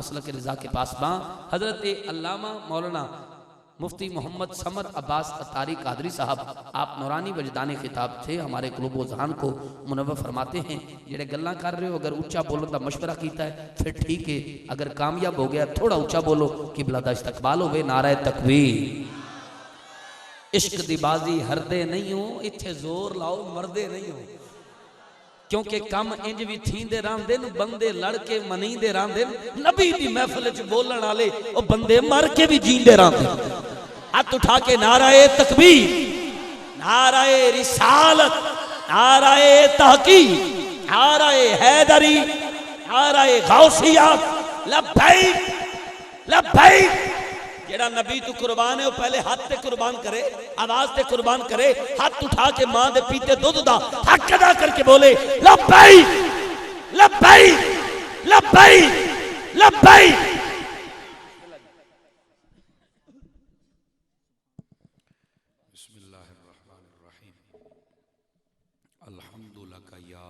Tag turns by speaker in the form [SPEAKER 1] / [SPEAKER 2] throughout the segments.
[SPEAKER 1] मसलक रिज़ा के पासबां हज़रत अल्लामा मौलाना मुफ्ती मोहम्मद समद अब्बास अतारी कादरी साहब आप नौरानी वजदानी खिताब से हमारे क़ुलूब ज़हान को मुनव्वर फरमाते हैं। जेड़े गल्लां कर रहे हो अगर ऊँचा बोलने का मशवरा किया है फिर ठीक है, अगर कामयाब हो गया थोड़ा ऊँचा बोलो कि बिला दा इस्तकबाल होवे। नारा तकबीर। इश्क दी बाजी हरदे नहीं हो, इत्थे जोर लाओ मरदे नहीं हो, क्योंकि कम इंज भी थींदे रहंदे न, बंदे लड़के मनींदे रहंदे न। नबी दी महफिल च बोलण वाले ओ बंदे मर के भी जींदे रहंदे। हाथ उठा के नाराए तकबीर, नाराए रिसालत, नाराए तहकीक, नाराए हैदरी, नाराए गौसिया, लब्बैक लब्बैक। जेड़ा नबी तू कुर्बान है वो पहले हाथ ते कुर्बान करे, आवाज ते कुर्बान करे, हाथ उठा के मां दे पीते दूध दा हक अदा करके बोले लब्बैक लब्बैक लब्बैक लब्बैक।
[SPEAKER 2] बिस्मिल्लाहिर्रहमानिर्रहीम। अल्हम्दुलिल्लाह या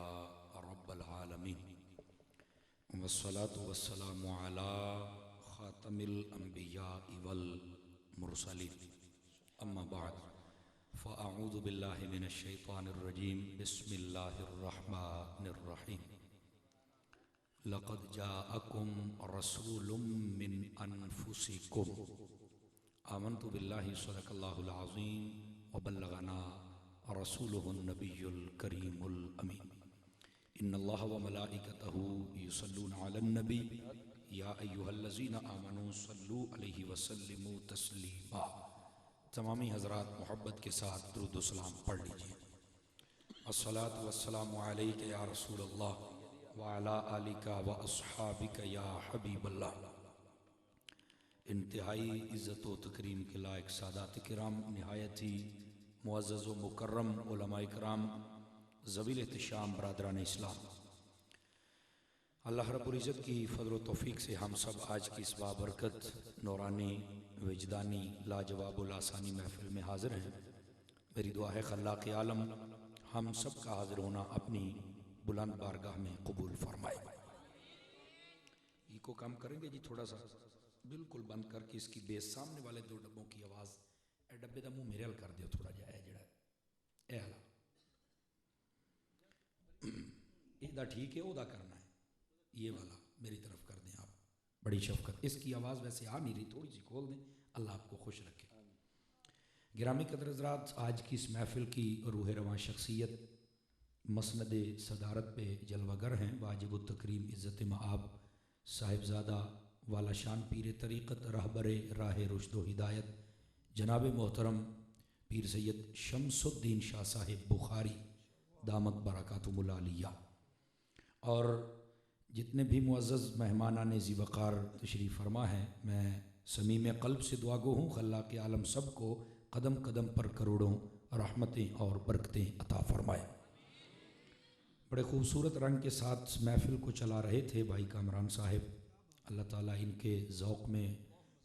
[SPEAKER 2] रब्बल आलमीन वस्सलातु वस्सलामु अला खातमिल अंबिया वल मुरसलीन अम्मा बाद फ़अऊज़ु बिल्लाहि मिनश शैतानिर रजीम। बिस्मिल्लाहिर्रहमानिर्रहीम। लक़द जाअकुम रसूलुम मिन अनफुसिकुम आमन्तु बिल्लाहि सदक़ल्लाहुल अज़ीम व बल्लगना रसूलुहुन नबियुल करीमुल अमीन। इन्नल्लाह व मलाइकतहु युसल्लूना अलन नबी या अय्युहल्लज़ीना आमनू सल्लू अलैहि वसल्लिमू तस्लीमा। तमामी हज़रात मोहब्बत के साथ दुरूद व सलाम पढ़ लीजिए। अस्सलातु वस्सलामु अलैका या रसूलल्लाह व अला आलिका व अस्हाबिका या हबीबल्लाह। इंतहाई इज़्ज़त व तकरीम के लायक सादात किराम, नहायत ही मुअज़्ज़ज़ व मुकर्रम उलमाए किराम, ज़वील एहतिशाम बरादरान इस्लाम, अल्लाह रब्बुल इज़्ज़त की फ़ज़ल व तौफ़ीक़ से हम सब आज की इस बाबरकत नौरानी विजदानी लाजवाब लासानी महफ़िल में हाज़िर हैं। मेरी दुआ है ख़ल्लाक़ आलम हम सब का हाज़िर होना अपनी बुलंद बारगाह में कबूल फरमाए। इको काम करेंगे जी, थोड़ा सा बिल्कुल बंद करके इसकी बेस सामने वाले दो डब्बों की आवाज़, ए डब्बे का मुँह मेरे हल कर दियो थोड़ा जा, जड़ा ए हला इदा ठीक है, ओदा करना है, ये वाला मेरी तरफ कर दें आप, बड़ी शफकत। इसकी आवाज़ वैसे आ नहीं रही, थोड़ी सी खोल दें, अल्लाह आपको खुश रखे। गिरामी कदर हज़रात, आज की इस महफिल की रूह रवां शख्सियत मसनद सदारत पे जलवागर हैं। वाजिब तकरीम इज़्ज़त मआब साहिबजादा वाला शान पीर तरीक़त रहबर राह रुश्द व हिदायत जनाब मोहतरम पीर सैयद शमसुद्दीन शाह साहिब बुखारी दामत बरकातुहुल आलिया, और जितने भी मुअज़्ज़ज़ मेहमानान ज़ीवक़ार तशरीफ़ फरमा हैं, मैं समीम क़ल्ब से दुआ गो हूँ ख़ल्लाक़ आलम सब को कदम कदम पर करोड़ों रहमतें और बरकतें अता फ़रमाए। बड़े ख़ूबसूरत रंग के साथ महफ़िल को चला रहे थे भाई कामरान साहिब, अल्लाह ताला इनके ज़ौक़ में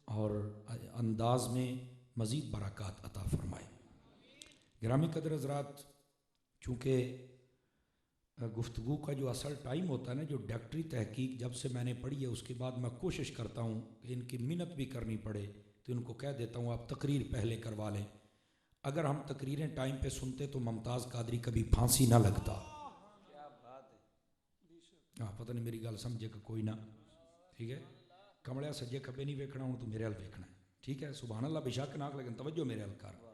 [SPEAKER 2] और अंदाज़ में मज़ीद बरक़ात अता फ़रमाए। गिरामी कदर हज़रात, चूँकि गुफ्तगू का जो असल टाइम होता है ना, जो डॉक्टरी तहकीक जब से मैंने पढ़ी है उसके बाद मैं कोशिश करता हूँ कि इनकी मिन्नत भी करनी पड़े तो इनको कह देता हूँ आप तकरीर पहले करवा लें। अगर हम तकरीरें टाइम पे सुनते तो मुमताज़ कादरी कभी फांसी ना लगता। हाँ, पता नहीं मेरी गल समझे कि कोई ना, ठीक है। कमलिया सज्जे खब्बे नहीं वेखना, हूँ तू मेरे हल वेखना है, ठीक है। सुभान अल्लाह बेशक नाक, लेकिन तवज्जो मेरे हल कर।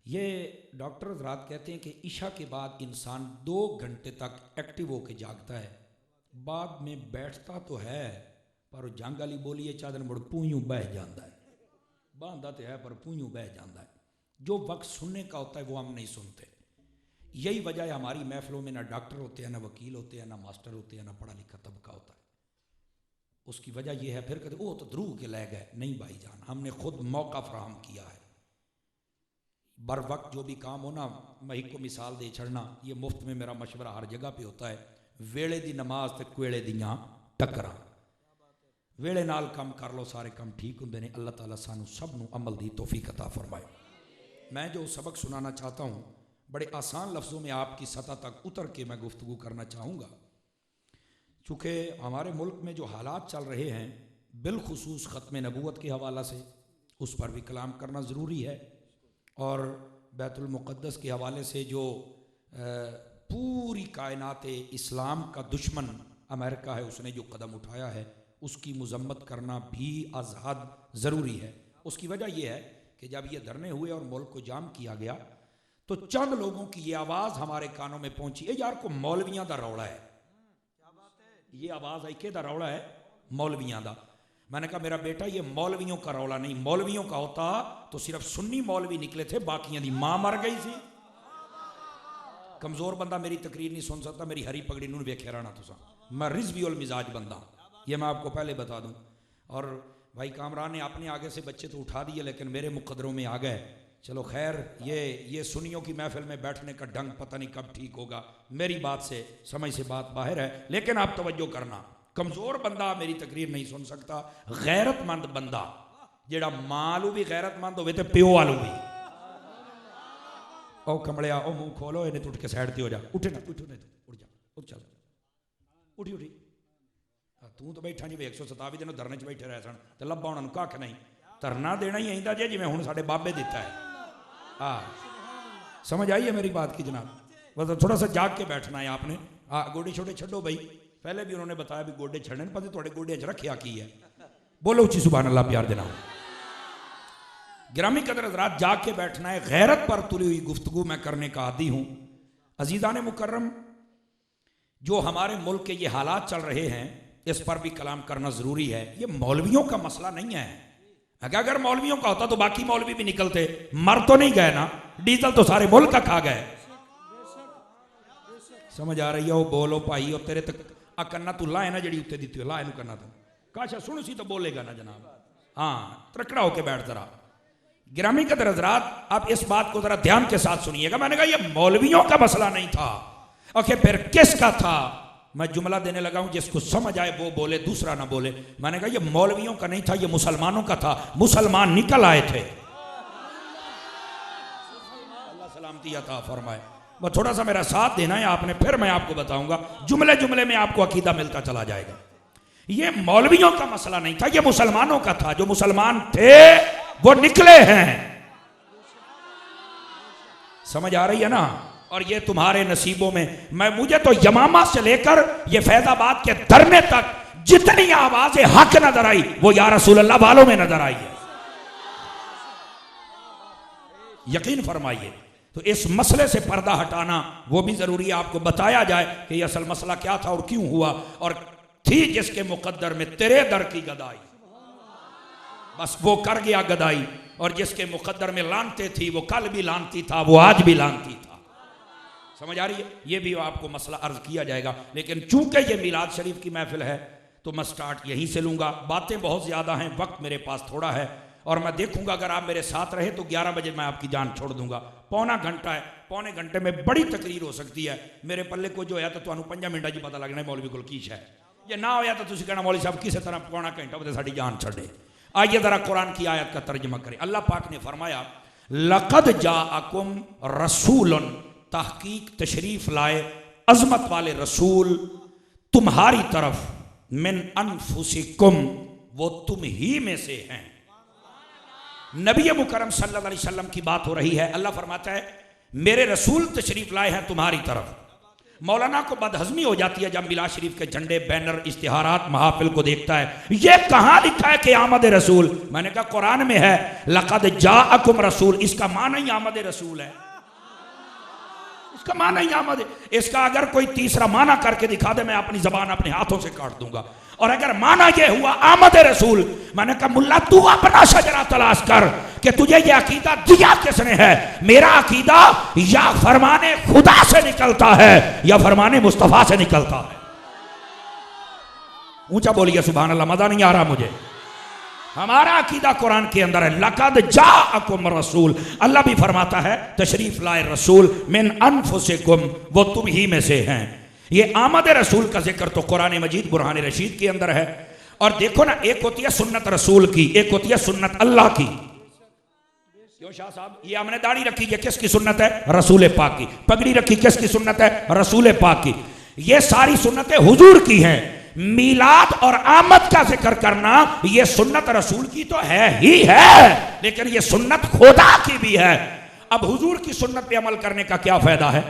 [SPEAKER 2] ये डॉक्टर हज़रात कहते हैं कि ईशा के बाद इंसान 2 घंटे तक एक्टिव होकर जागता है, बाद में बैठता तो है पर जंग वाली बोलिए चादर मुड़ पूंयों बह जाता है, बांधा तो है पर पूंयों बह जाता है। जो वक्त सुनने का होता है वो हम नहीं सुनते। यही वजह है हमारी महफिलों में ना डॉक्टर होते हैं, ना वकील होते हैं, ना मास्टर होते हैं, ना पढ़ा लिखा तबका होता है। उसकी वजह यह है फिर कहते वो तो ध्रुव के ले गए। नहीं भाईजान, हमने खुद मौका फराहम किया है। बर वक्त जो भी काम हो ना, मही को मिसाल दे छड़ना, ये मुफ्त में मेरा मशवरा हर जगह पे होता है। वेले दी नमाज ते कुएले दियां टक्करां, वेले नाल काम कर लो, सारे काम ठीक होंदे ने। अल्लाह ताला सानू सब नू अमल दी तौफीक अता फरमाए। मैं जो सबक सुनाना चाहता हूँ बड़े आसान लफ्ज़ों में आपकी सतह तक उतर के मैं गुफ्तगू करना चाहूँगा। चूँकि हमारे मुल्क में जो हालात चल रहे हैं बिलखुसूस ख़त्म नबूवत के हवाला से, उस पर भी कलाम करना ज़रूरी है। और बैतुल मुक़द्दस के हवाले से जो पूरी कायनात इस्लाम का दुश्मन अमेरिका है, उसने जो कदम उठाया है उसकी मज़म्मत करना भी अज़ हद ज़रूरी है। उसकी वजह यह है कि जब ये धरने हुए और मुल्क को जाम किया गया तो चंद लोगों की ये आवाज़ हमारे कानों में पहुंची, यार को मौलवियां दा रौला है। ये आवाज़ आई के दा रौला है मौलवियां दा। मैंने कहा मेरा बेटा ये मौलवियों का रौला नहीं, मौलवियों का होता तो सिर्फ सुन्नी मौलवी निकले थे, बाकियां दी मां मर गई थी। कमज़ोर बंदा मेरी तकरीर नहीं सुन सकता, मेरी हरी पगड़ी नूं वेखे रहना तुसा। मैं रिजवी उल मिजाज बंदा, ये मैं आपको पहले बता दूं। और भाई कामरान ने अपने आगे से बच्चे तो उठा दिए लेकिन मेरे मुकद्दरों में आ गए। चलो खैर, ये सुन्नियों की महफिल में बैठने का ढंग पता नहीं कब ठीक होगा, मेरी बात से समझ से बात बाहर है। लेकिन आप तवज्जो करना, कमज़ोर बंदा मेरी तकरीर नहीं सुन सकता, गैरतमंद बंदा जेड़ा मां आलू भी गैरतमंद होवे ते प्यो आलू भी। ओ कमलिया, ओ मुंह खोलो, इन्हें उठ के साइड ते हो जा, उठे ना, उठ जा, उठ चल, उठी उठी। तू तो बैठा जी 127 दिन धरने च बैठे रहे सन तो लब्बा उन्होंने कख नहीं। धरना देना ही आईंदा जे जिवें हुण साडे बाबे दिता है। हाँ, समझ आई है मेरी बात की जनाब? मतलब थोड़ा सा जाग के बैठना है आपने। हाँ, गोडे छोटे छड्डो भाई, पहले भी उन्होंने बताया भी गोडे छड़ने पता थोड़े गोडे च रखिया की है। बोलो उच्ची सुभान अल्लाह प्यार देना। गिरामी कदर हज़रात, जाग के बैठना है। गैरत पर तुली हुई गुफ्तगू मैं करने का आदी हूँ। अजीज़ान मुकर्रम, जो हमारे मुल्क के ये हालात चल रहे हैं इस पर भी कलाम करना ज़रूरी है। ये मौलवियों का मसला नहीं है। अगर मौलवियों का होता तो बाकी मौलवी भी निकलते, मर तो नहीं गए ना, डीजल तो सारे मुल्क का खा गए। समझ आ रही है? वो बोलो भाई, और तेरे तक कन्ना तू ला है ना जड़ी उत्ते दी ला इनू करना तो काशा सुन सी तो बोलेगा ना जनाब। हाँ, त्रकड़ा होके बैठ जरा। गिरामी कदर हज़रात, आप इस बात को जरा ध्यान के साथ सुनिएगा। मैंने कहा ये मौलवियों का मसला नहीं था। ओके, फिर किसका था? मैं जुमला देने लगा हूं, जिसको समझ आए वो बोले, दूसरा ना बोले। मैंने कहा ये मौलवियों का नहीं था, ये मुसलमानों का था। मुसलमान निकल आए थे, अल्लाह सलामती अता फरमाए। बस थोड़ा सा मेरा साथ देना है आपने, फिर मैं आपको बताऊंगा। जुमले जुमले में आपको अकीदा मिलता चला जाएगा। ये मौलवियों का मसला नहीं था, ये मुसलमानों का था। जो मुसलमान थे वो निकले हैं। समझ आ रही है ना? और ये तुम्हारे नसीबों में, मुझे तो यमामा से लेकर ये फैजाबाद के धरने तक जितनी आवाजें हक नजर आई वो या रसूल अल्लाह वालों में नजर आई है। यकीन फरमाइए। तो इस मसले से पर्दा हटाना वो भी जरूरी है। आपको बताया जाए कि यह असल मसला क्या था और क्यों हुआ। और थी जिसके मुकद्दर में तेरे दर की गदाई, बस वो कर गया गदाई। और जिसके मुकद्दर में लानते थी वो कल भी लानती था, वो आज भी लानती था। समझ आ रही है? ये भी आपको मसला अर्ज किया जाएगा। लेकिन चूंकि ये मिलाद शरीफ की महफिल है तो मैं स्टार्ट यहीं से लूंगा। बातें बहुत ज़्यादा हैं, वक्त मेरे पास थोड़ा है। और मैं देखूंगा अगर आप मेरे साथ रहे तो 11 बजे मैं आपकी जान छोड़ दूंगा। पौना घंटा है, पौने घंटे में बड़ी तकरीर हो सकती है। मेरे पल्ले को जो है तो तुहानू 5 मिनट ही पता लगना मौलवी कोल की है। ये ना होया तो तुसीं कहना मौलवी साहब किसी तरह पौना घंटा बदे साडी जान छड़े। आइए जरा कुरान की आयत का तर्जमा करें। अल्लाह पाक ने फरमाया, लक़द जाअकुम रसूलन, तहकीक तशरीफ लाए अजमत वाले रसूल तुम्हारी तरफ, मिन अनफुसिकुम, वो तुम ही में से हैं। नबी मुकरम सल्लल्लाहु अलैहि वसल्लम की बात हो रही है। अल्लाह फरमाता है मेरे रसूल तशरीफ लाए हैं तुम्हारी तरफ। मौलाना को बदहजमी हो जाती है जब मिलाद शरीफ के झंडे, बैनर, इश्तिहारात महाफिल को देखता है। ये कहां लिखा है कि आमद रसूल? मैंने कहा कुरान में है, लक़द जाअकुम रसूल। इसका माना ही आमद रसूल है, इसका माना ही आमद है। इसका अगर कोई तीसरा माना करके दिखा दे मैं अपनी जबान अपने हाथों से काट दूंगा। और अगर माना यह हुआ आमद रसूल, मैंने कहा मुल्ला तू अपना शजरा तलाश कर कि तुझे यह अकीदा दिया किसने है। मेरा अकीदा या फरमाने खुदा से निकलता है या फरमाने मुस्तफा से निकलता है। ऊंचा बोलिए सुभान अल्लाह, मजा नहीं आ रहा मुझे। हमारा अकीदा कुरान के अंदर है, लक़द जाअकुम रसूल। अल्लाह भी फरमाता है तशरीफ लाए रसूल मिन अनफुसिकुम, वो तुम ही में से हैं। ये आमद रसूल का जिक्र तो कुरान मजीद बुरहान रशीद के अंदर है। और देखो ना, एक होती है सुन्नत रसूल की, एक होती है सुन्नत अल्लाह की। क्यों शाह साहब? ये हमने दाढ़ी रखी, ये किसकी सुन्नत है? रसूल पाक की। पगड़ी रखी, किसकी सुन्नत है? रसूल पाक की। ये सारी सुन्नतें हुजूर की हैं। मीलाद और आमद का जिक्र करना ये सुन्नत रसूल की तो है ही है, लेकिन ये सुन्नत खुदा की भी है। अब हुजूर की सुन्नत पे अमल करने का क्या फायदा है?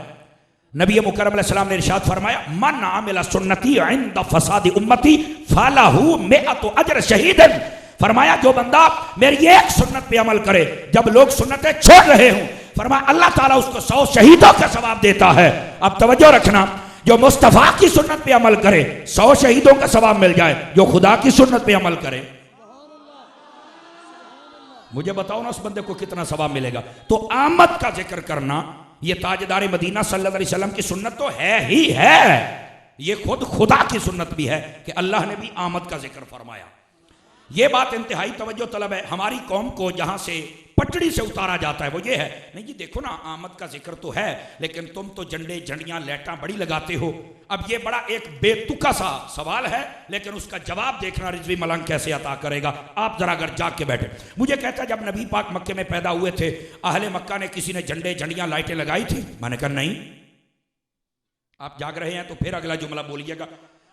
[SPEAKER 2] नबी मुकर्रम अलैहिस्सलाम ने इरशाद फरमाया, मन आमिला सुन्नती इंद फसादी उम्मती फलहू मिअतु अजर शहीदन। फरमाया जो बंदा मेरी एक सुन्नत पे अमल करे जब लोग सुन्नतें छोड़ रहे हों, फरमाया अल्लाह ताला उसको 100 शहीदों का सवाब देता है। अब तवज्जो रखना, जो मुस्तफा की सुन्नत पे अमल करे 100 शहीदों का सवाब मिल जाए, जो खुदा की सुन्नत पे अमल करे मुझे बताओ ना उस बंदे को कितना सवाब मिलेगा। तो आमद का जिक्र करना ये ताजदार मदीना सल्लल्लाहु अलैहि वसल्लम की सुन्नत तो है ही है, ये खुद खुदा की सुन्नत भी है कि अल्लाह ने भी आमद का जिक्र फरमाया। ये बात इंतहाई तवज्जो तलब है। हमारी कौम को जहां से पटड़ी से उतारा जाता है वो ये है, नहीं जी देखो ना आमद का जिक्र तो है, लेकिन तुम तो झंडे झंडियां लाइटां बड़ी लगाते हो। अब ये बड़ा एक बेतुका सा सवाल है, लेकिन उसका जवाब देखना रिजवी मलंग कैसे अता करेगा। आप जरा अगर जाग के बैठे, मुझे कहता जब नबी पाक मक्के में पैदा हुए थे, अहले मक्का ने किसी ने झंडे झंडियां लाइटें लगाई थी? मैंने कहा नहीं। आप जाग रहे हैं तो फिर अगला जुमला बोलिएगा,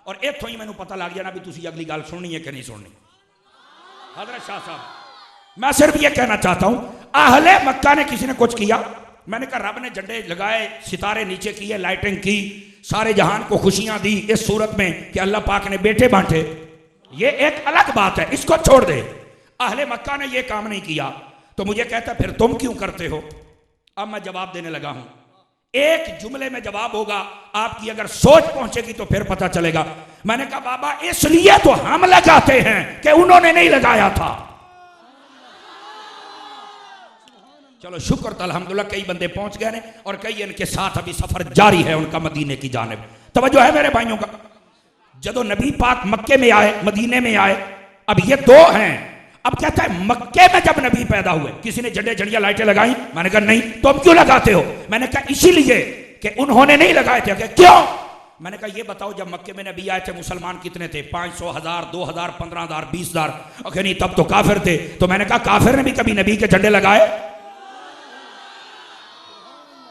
[SPEAKER 2] और इतों ही मैंने पता लग जाना भी तुसी अगली गल सुननी है कि नहीं सुननी। हजरत शाह साहब, मैं सिर्फ ये कहना चाहता हूं, अहले मक्का ने किसी ने कुछ किया? मैंने कहा रब ने झंडे लगाए, सितारे नीचे किए, लाइटिंग की, सारे जहान को खुशियां दी इस सूरत में कि अल्लाह पाक ने बेटे बांटे, ये एक अलग बात है, इसको छोड़ दे। अहले मक्का ने ये काम नहीं किया, तो मुझे कहता फिर तुम क्यों करते हो? अब मैं जवाब देने लगा हूं, एक जुमले में जवाब होगा, आपकी अगर सोच पहुंचेगी तो फिर पता चलेगा। मैंने कहा बाबा इसलिए तो हम लगाते हैं कि उन्होंने नहीं लगाया था। चलो शुक्र तो अल्हम्दुलिल्लाह कई बंदे पहुंच गए ने, और कई इनके साथ अभी सफर जारी है उनका मदीने की जानिब। तवज्जो है मेरे भाइयों का, जदों नबी पाक मक्के में आए, मदीने में आए, अब ये दो हैं। अब कहता है मक्के में जब नबी पैदा हुए किसी ने झंडे झंडियां लाइटें लगाई? मैंने कहा नहीं। तो अब क्यों लगाते हो? मैंने कहा इसीलिए कि उन्होंने नहीं लगाए थे। क्यों? मैंने कहा ये बताओ जब मक्के में नबी आए थे मुसलमान कितने थे? 500, 1000, 2000, 15000, 20000? अगर नहीं तब तो काफिर थे। तो मैंने कहा काफिर ने भी कभी नबी के झंडे लगाए?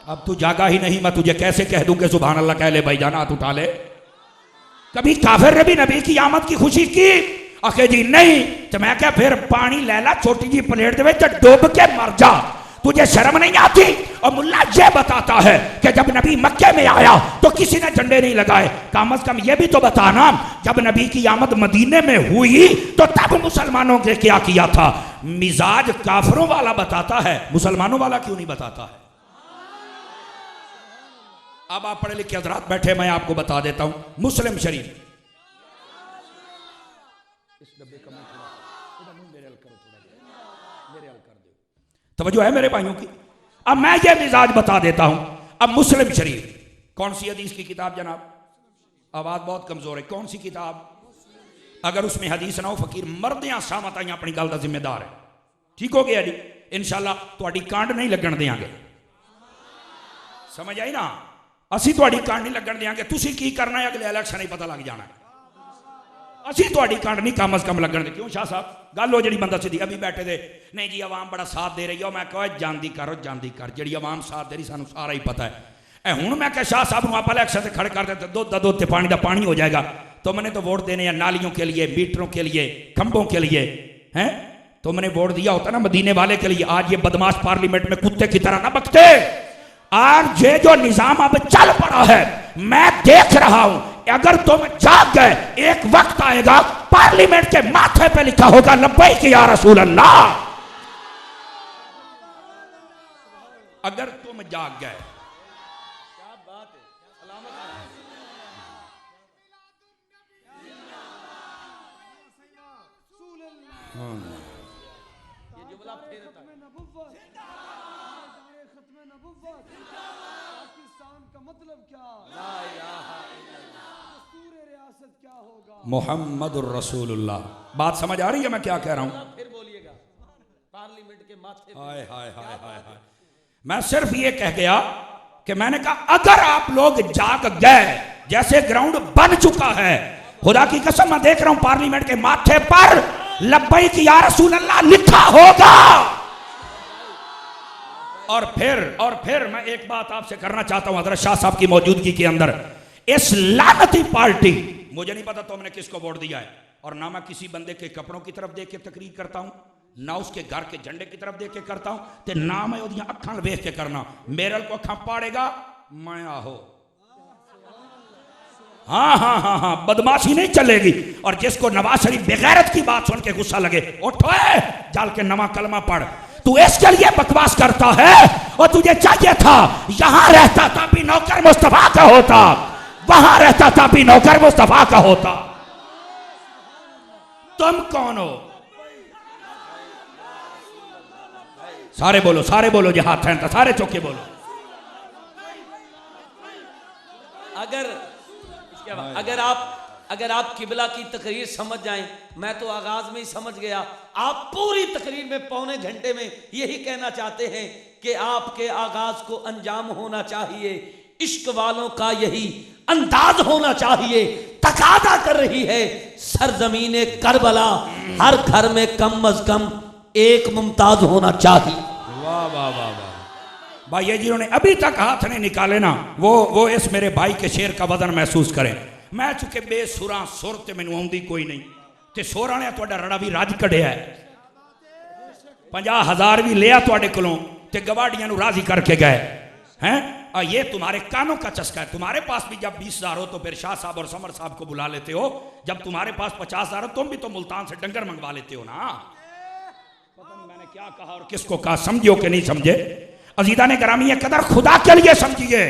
[SPEAKER 2] अब तू जागा ही नहीं, मैं तुझे कैसे कह दूं कि सुभान अल्लाह कह ले भाई जाना हाथ उठा ले। कभी काफिर ने भी नबी की आमद की खुशी की? आखे जी नहीं। तो मैं क्या फिर पानी ले ला छोटी जी प्लेट दे तो डूब के मर जा, तुझे शर्म नहीं आती? और मुल्ला ये बताता है कि जब नबी मक्के में आया तो किसी ने झंडे नहीं लगाए। कम से कम ये भी तो बताना, जब नबी की आमद मदीने में हुई तो तब मुसलमानों ने क्या किया था? मिजाज काफिरों वाला बताता है, मुसलमानों वाला क्यों नहीं बताता है? अब आप पढ़े लिखे हजरात बैठे, मैं आपको बता देता हूं। मुस्लिम शरीफ, इस डब्बे का मुंह मेरे हल करो, थोड़ा मेरे हल कर दो, तवज्जो है मेरे भाइयों की। अब मैं ये मिजाज बता देता हूं। अब मुस्लिम शरीफ कौन सी हदीस की किताब जनाब? आवाज बहुत कमजोर है। कौन सी किताब? अगर उसमें हदीस ना हो फकीर मरदियां सामत आइयां अपनी गल का जिम्मेदार है। ठीक हो गया जी? इंशाअल्लाह तुहाडी कांड नहीं लगन देंगे। समझ आई ना? असी तुहाडी कांड नहीं लगन देंगे। तुसी की करना है अगले इलेक्शन ही पता लग जाना। असी तुहाडी कांड नहीं कम अज कम लगन दे। क्यों शाह साहब? गल हो जी बंदा सीधी अभी बैठे दे, नहीं जी आवाम बड़ा साथ दे रही है। मैं कहा जानदी करो, जानदी कर, जी आवाम साथ दे रही सानू सारा ही पता है। हूँ मैं क्या शाह साहब आप इलेक्शन से खड़े कर देते, दुध पानी का पानी हो जाएगा। तो मैंने तो वोट देने हैं नालियों के लिए, मीटरों के लिए, खंभों के लिए, हैं? तो मैंने वोट दिया होता ना मदीने वाले के लिए। आज ये बदमाश पार्लियामेंट में कुत्ते की तरह ना बकते। आज ये जो निजाम अब चल पड़ा है मैं देख रहा हूं, अगर तुम जाग गए एक वक्त आएगा पार्लियामेंट के माथे पे लिखा होगा लब्बैक या रसूल अल्लाह। अगर तुम जाग गए। क्या बात है, सलामत ये जुमला फिर मोहम्मदुर रसूलुल्लाह। बात समझ आ रही है मैं क्या कह रहा हूं? फिर बोलिएगा पार्लियामेंट के माथे। हाय हाय हाय हाय हाय। मैं सिर्फ ये कह गया कि मैंने कहा अगर आप लोग जाग गए, जैसे ग्राउंड बन चुका है, खुदा की कसम मैं देख रहा हूं पार्लियामेंट के माथे पर लब्बैक या रसूल अल्लाह लिखा होगा। और फिर मैं एक बात आपसे करना चाहता हूं हज़रत शाह साहब की मौजूदगी के अंदर। इस लानती पार्टी, मुझे नहीं पता तुमने किसको वोट दिया है, और ना मैं किसी बंदे के कपड़ों की तरफ देख के तकरीर करता हूं, ना उसके घर के झंडे की तरफ देख के करता हूं, ते ना मैं ओदियां अखां वेख के करना। मेरे को अखां पाड़ेगा मैं आहो। हाँ, बदमाशी नहीं चलेगी। और जिसको नवाज शरीफ बेगैरत की बात सुन के गुस्सा लगे, उठो जाल के नवा कलमा पढ़। तू इसके लिए बकवास करता है, और तुझे चाहिए था यहां रहता था भी नौकर मुस्तफा का होता, वहां रहता था भी नौकर मुस्तफा का होता। तुम कौन हो? सारे बोलो जो हाथ है, सारे चौके बोलो।
[SPEAKER 1] अगर आप किबला की तकरीर समझ जाएं, मैं तो आगाज में ही समझ गया, आप पूरी तकरीर में पौने घंटे में यही कहना चाहते हैं कि आपके आगाज को अंजाम होना चाहिए, इश्क वालों का यही अंदाज होना चाहिए। तकादा कर रही है सरजमीने करबला, हर घर में कम अज कम एक मुमताज होना चाहिए।
[SPEAKER 2] वाह वाह वाह वाह भाई, ये जिन्होंने अभी तक हाथ नहीं निकाले ना, वो इस मेरे भाई के शेर का वजन महसूस करें। मैं चुके बेसुरा सुर ते मैनू आउंदी कोई नहीं, ते सुर वाले तुहाडा रड़ा भी रज कढ़िया है, 50,000 भी लिया तुहाडे कोलों, ते गवाडियां नू राजी करके गए हैं। ये तुम्हारे कानों का चस्का है। तुम्हारे पास भी जब 20,000 हो तो फिर शाह साहब और समर साहब को बुला लेते हो, जब तुम्हारे पास 50,000 हो तुम भी तो मुल्तान से डंगर मंगवा लेते हो ना। पता नहीं मैंने क्या कहा और किसको कहा, समझो कि नहीं समझे। अजीदा ने ग्रामी कदर खुदा के लिए समझिए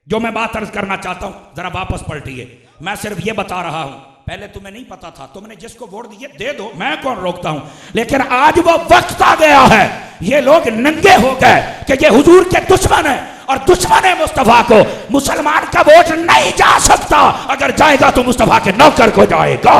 [SPEAKER 2] जो मैं बात अर्ज करना चाहता हूं, जरा वापस पलटिए। मैं सिर्फ ये बता रहा हूं, पहले तुम्हें नहीं पता था, तुमने जिसको वोट दिए दे दो, मैं कौन रोकता हूं, लेकिन आज वो वक्त आ गया है, ये लोग नंगे हो गए कि ये हुजूर के दुश्मन है, और दुश्मन मुस्तफा को मुसलमान का वोट नहीं जा सकता, अगर जाएगा तो मुस्तफा के नौकर को जाएगा।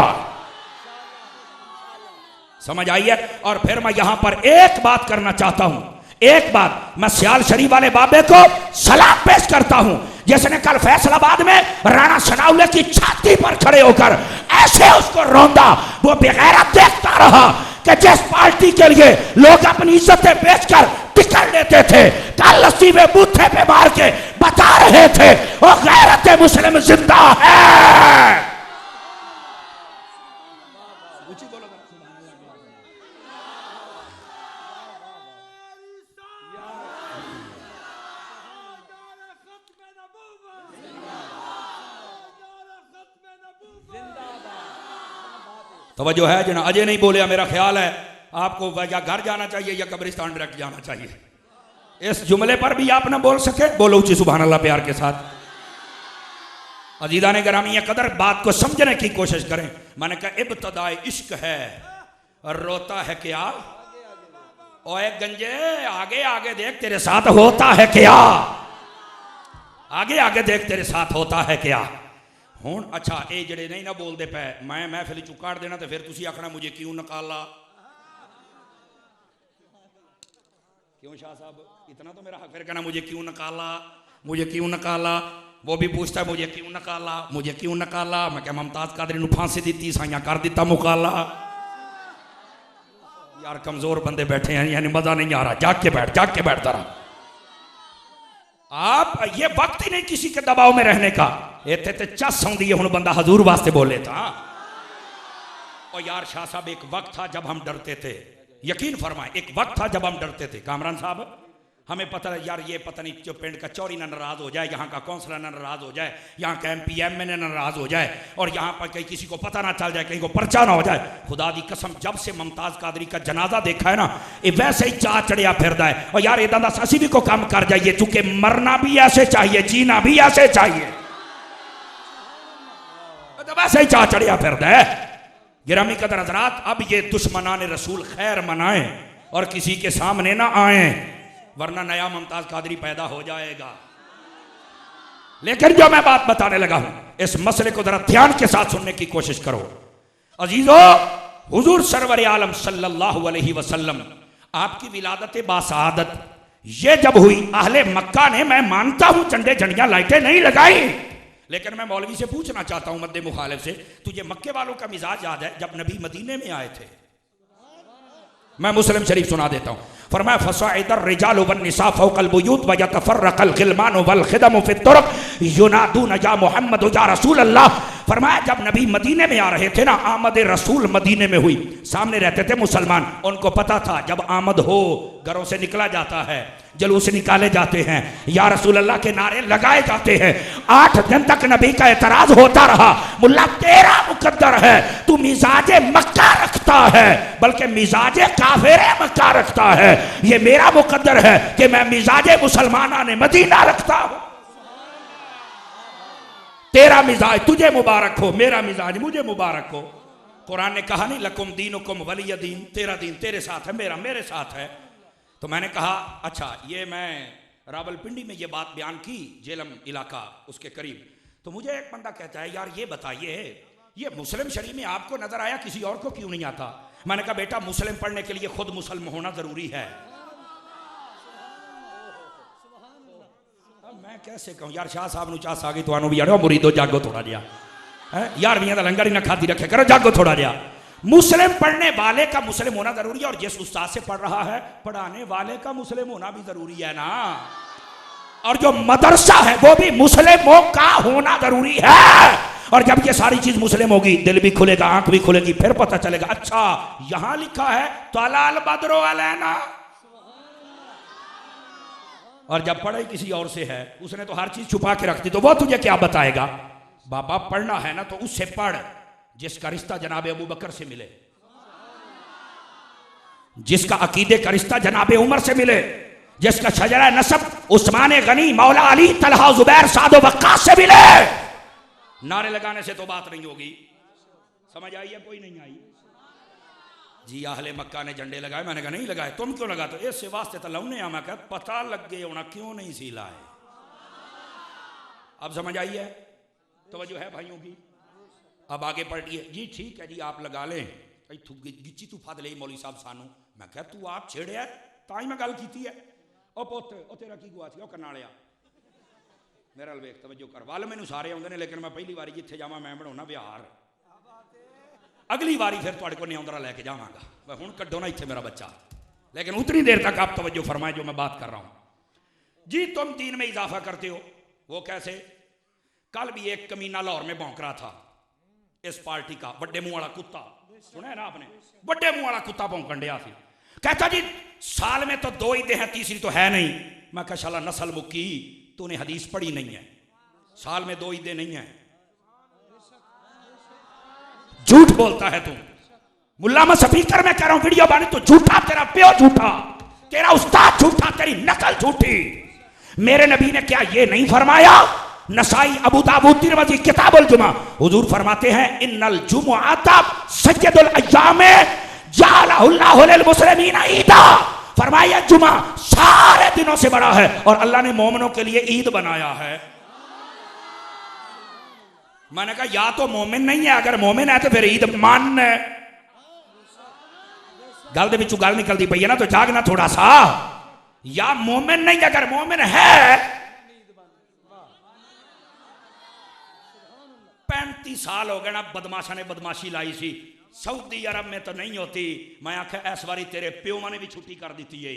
[SPEAKER 2] समझ आइए। और फिर मैं यहां पर एक बात करना चाहता हूं, एक बात, मैं सियाल शरीफ वाले बाबे को सलाम पेश करता हूं, जिसने कल फैसलाबाद में राणा सनाउल्लाह की छाती पर खड़े होकर ऐसे उसको रौंदा। वो बेगैरत देखता रहा कि जिस पार्टी के लिए लोग अपनी इज्जतें बेचकर टिकट लेते थे, कल लस्सी में बूथे पे मार के बता रहे थे वो गैरत मुस्लिम जिंदा है। तवज्जो है जना, अजय नहीं बोले, मेरा ख्याल है आपको या घर जाना चाहिए या कब्रिस्तान डायरेक्ट जाना चाहिए। इस जुमले पर भी आप ना बोल सके, बोलो ऊंची सुभान अल्लाह प्यार के साथ। अजीदा ने ग्रामी कदर बात को समझने की कोशिश करें। मैंने कहा इब्तदाए इश्क है, रोता है क्या, ओए गंजे आगे आगे देख तेरे साथ होता है क्या, आगे आगे देख तेरे साथ होता है क्या। हुण अच्छा ये जड़े नहीं ना बोलते पे, मैं महफिल चू काट देना तो फिर तुसी आखना मुझे क्यों निकाला। क्यों शाह साहब, इतना तो मेरा हक, फिर कहना मुझे क्यों निकाला, मुझे क्यों निकाला। वो भी पूछता है मुझे क्यों निकाला, मुझे क्यों निकाला। मैं क्या मुमताज कादरी नूं फांसी दी, साइयां कर दिता मुकाला। यार कमजोर बंदे बैठे हैं, यानी मजा नहीं आ रहा, जाग के बैठता रहा। आप ये वक्त ही नहीं किसी के दबाव में रहने का। इतने तो चस आउंदी है हुण बंदा हजूर वास्ते बोले था। और यार शाह साहब एक वक्त था जब हम डरते थे, यकीन फरमाए एक वक्त था जब हम डरते थे। कामरान साहब हमें पता है यार, ये पता नहीं जो पिंड का चौरी ना नाराज हो जाए, यहाँ का कौंसलर ना नाराज हो जाए, यहाँ का MPM ना नाराज हो जाए, और यहाँ पर कहीं किसी को पता ना चल जाए, कहीं को पर्चा ना हो जाए। खुदा दी कसम जब से मुमताज कादरी का जनाजा देखा है ना, ये वैसे ही चाह चढ़िया फिरदा है। और यार इदा दस असी भी को काम कर जाइए, चूंकि मरना भी ऐसे चाहिए, जीना भी ऐसे चाहिए, तो वैसे ही चाह चढ़िया फिरदा है। गिरामी कदर हजरात, अब ये दुश्मनान रसूल खैर मनाए और किसी के सामने ना आए, वरना नया मुमताज कादरी पैदा हो जाएगा। लेकिन जो मैं बात बताने लगा हूं, इस मसले को जरा ध्यान के साथ सुनने की कोशिश करो। अजीजों, हुजूर सरवर आलम सल्लल्लाहु अलैहि वसल्लम आपकी विलादत बासआदत ये जब हुई, अहले मक्का ने, मैं मानता हूं झंडे झंडियां लाइटें नहीं लगाई, लेकिन मैं मौलवी से पूछना चाहता हूं मद्दे मुखालिफ से, तुझे मक्के वालों का मिजाज याद है जब नबी मदीने में आए थे? मैं मुस्लिम शरीफ सुना देता हूँ। फरमाया फसाइदर रिजाल वन निसा फौकल बुयूत व यतफर्रकल गिलमान वल खिदम फि तुरक युनादून या मोहम्मद या रसूल अल्लाह। फरमाया जब नबी मदीने में आ रहे थे ना, आमद रसूल मदीने में हुई, सामने रहते थे मुसलमान, उनको पता था जब आमद हो घरों से निकला जाता है, जलूस निकाले जाते हैं, या रसूल अल्लाह के नारे लगाए जाते हैं। 8 दिन तक नबी का एतराज होता रहा, मुल्ला तेरा मुकद्दर है, तू मिजाजे मक्का रखता है, बल्कि मिजाजे काफिरे मक्का रखता है। ये मेरा मुकद्दर है कि मैं मिजाजे मुसलमाना ने मदीना रखता हूं। तेरा मिजाज तुझे मुबारक हो, मेरा मिजाज मुझे मुबारक हो। कुरान ने कहा नहीं लकुम दीनुकुम वलिय दीन, तेरा दीन तेरे साथ है, मेरा मेरे साथ है। तो मैंने कहा अच्छा, ये मैं रावलपिंडी में ये बात बयान की, जेलम इलाका उसके करीब, तो मुझे एक बंदा कहता है यार ये बताइए, ये मुस्लिम शरीफ में आपको नजर आया, किसी और को क्यों नहीं आता? मैंने कहा बेटा मुस्लिम पढ़ने के लिए खुद मुसलमान होना जरूरी है। मैं कैसे कहूं यार, शाह साहब नु चास आ गई तो भी आड़ो मुरीदो जागो थोड़ा जिहा है यार, मियां दा लंगर ही ना खाती रखे करो, जागो थोड़ा जिहा। मुस्लिम पढ़ने वाले का मुस्लिम होना जरूरी है, और जिस उस्ताद से पढ़ रहा है पढ़ाने वाले का मुस्लिम होना भी जरूरी है ना, और जो मदरसा है वो भी मुस्लिमों का होना जरूरी है। और जब ये सारी चीज मुस्लिम होगी, दिल भी खुलेगा, आंख भी खुलेगी, फिर पता चलेगा अच्छा यहां लिखा है तलाल बदरो अलैना। और जब पढ़ाई किसी और से है, उसने तो हर चीज छुपा के रखती, तो वो तुझे क्या बताएगा? बाबा पढ़ना है ना तो उससे पढ़ जिसका रिश्ता जनाबे अबू बकर से मिले, जिसका अकीदे का रिश्ता जनाबे उमर से मिले, जिसका शजरा नसब उस्मान गनी मौला अली तलहा जुबैर साद वक्कास से मिले। नारे लगाने से तो बात नहीं होगी। समझ आई है? कोई नहीं आई? जी आहले मक्का ने झंडे लगाए, मैंने कहा नहीं लगाए। तुम क्यों लगा? तो इससे वास्ते तो लौने आ, मैं कहा पता लग गए होना क्यों नहीं सिला है। अब समझ आई है? तवज्जो है भाइयों की? अब आगे पलटिए जी। ठीक है जी आप लगा लें, गिच्ची तू फद ले मौली साहब सानू। मैं कहा तू आप छेड़िया ताई मैं गल की है। ओ पुत ओ तेरा की गुआ थी, ओ करनालिया मेरा वेख तवज्जो कर। वाल मैनू सारे आउंदे ने, लेकिन मैं पहली बारी जिथे जावां मैं बनाउना बिहार, अगली बारी फिर तुहाडे कोल न्यौंदरा लैके जावांगा। मैं हुण कड्डो ना इत्थे मेरा बच्चा, लेकिन उतनी देर तक आप तवज्जो फरमाए जो मैं बात कर रहा हूं। जी तुम दीन में इजाफा करते हो, वो कैसे? कल भी एक कमीना लाहौर में भौंक रहा था, इस पार्टी का बड़े मुंह वाला कुत्ता, सुना है ना आपने? बड़े मुंह वाला कुत्ता भौंकन दिया सी। कहता जी साल में तो 2 ईदें हैं, तीसरी तो है नहीं। मैं कहा शाला नस्ल मुक्की, तूने हदीस पढ़ी नहीं है, साल में 2 ईदें नहीं है, झूठ बोलता है तू। मुल्ला मैं स्पीकर में कह रहा हूं, वीडियो बनी, तो झूठा, तेरा प्यो झूठा, तेरा उस्ताद झूठा, तेरी नकल झूठी। मेरे नबी ने क्या ये नहीं फरमाया? नसाई अबू दाऊद तिरमिज़ी किताबुल जुमा, हुजूर फरमाते हैं इन्नल जुमुअत सय्यदुल अय्याम जअलहुल्लाहु लिल मुस्लिमीन ईदा। फरमाया जुमा सारे दिनों से बड़ा है और अल्लाह ने मोमिनों के लिए ईद बनाया है। मैंने कहा या तो मोमिन नहीं है, अगर मोमिन है तो फिर ईद मान है। गल दे विचों गल निकलती पई है ना, तो जागना थोड़ा सा। या मोमिन नहीं, अगर मोमिन है 35 साल हो गए ना बदमाशा ने बदमाशी लाई सी, सऊदी अरब में तो नहीं होती। मैं आख्या इस बारी तेरे प्यो ने भी छुट्टी कर दी है।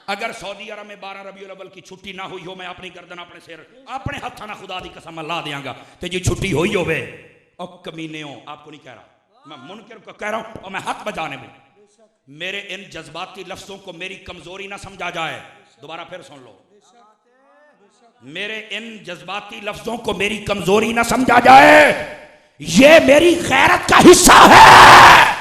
[SPEAKER 2] अगर सऊदी अरब में 12 रबीउल अव्वल की छुट्टी ना हुई हो, मैं अपनी गर्दन अपने सिर अपने हथा ना खुदा दी कसम ला देंगा तो जी छुट्टी हुई होवे। और कमीने हो, आपको नहीं कह रहा, मैं मुनकर को कह रहा हूं, और मैं हक बजाने में। मेरे इन जज्बाती लफ्जों को मेरी कमजोरी ना समझा जाए। दोबारा फिर सुन लो, मेरे इन जज्बाती लफ्जों को मेरी कमजोरी ना समझा जाए, ये मेरी गैरत का हिस्सा है।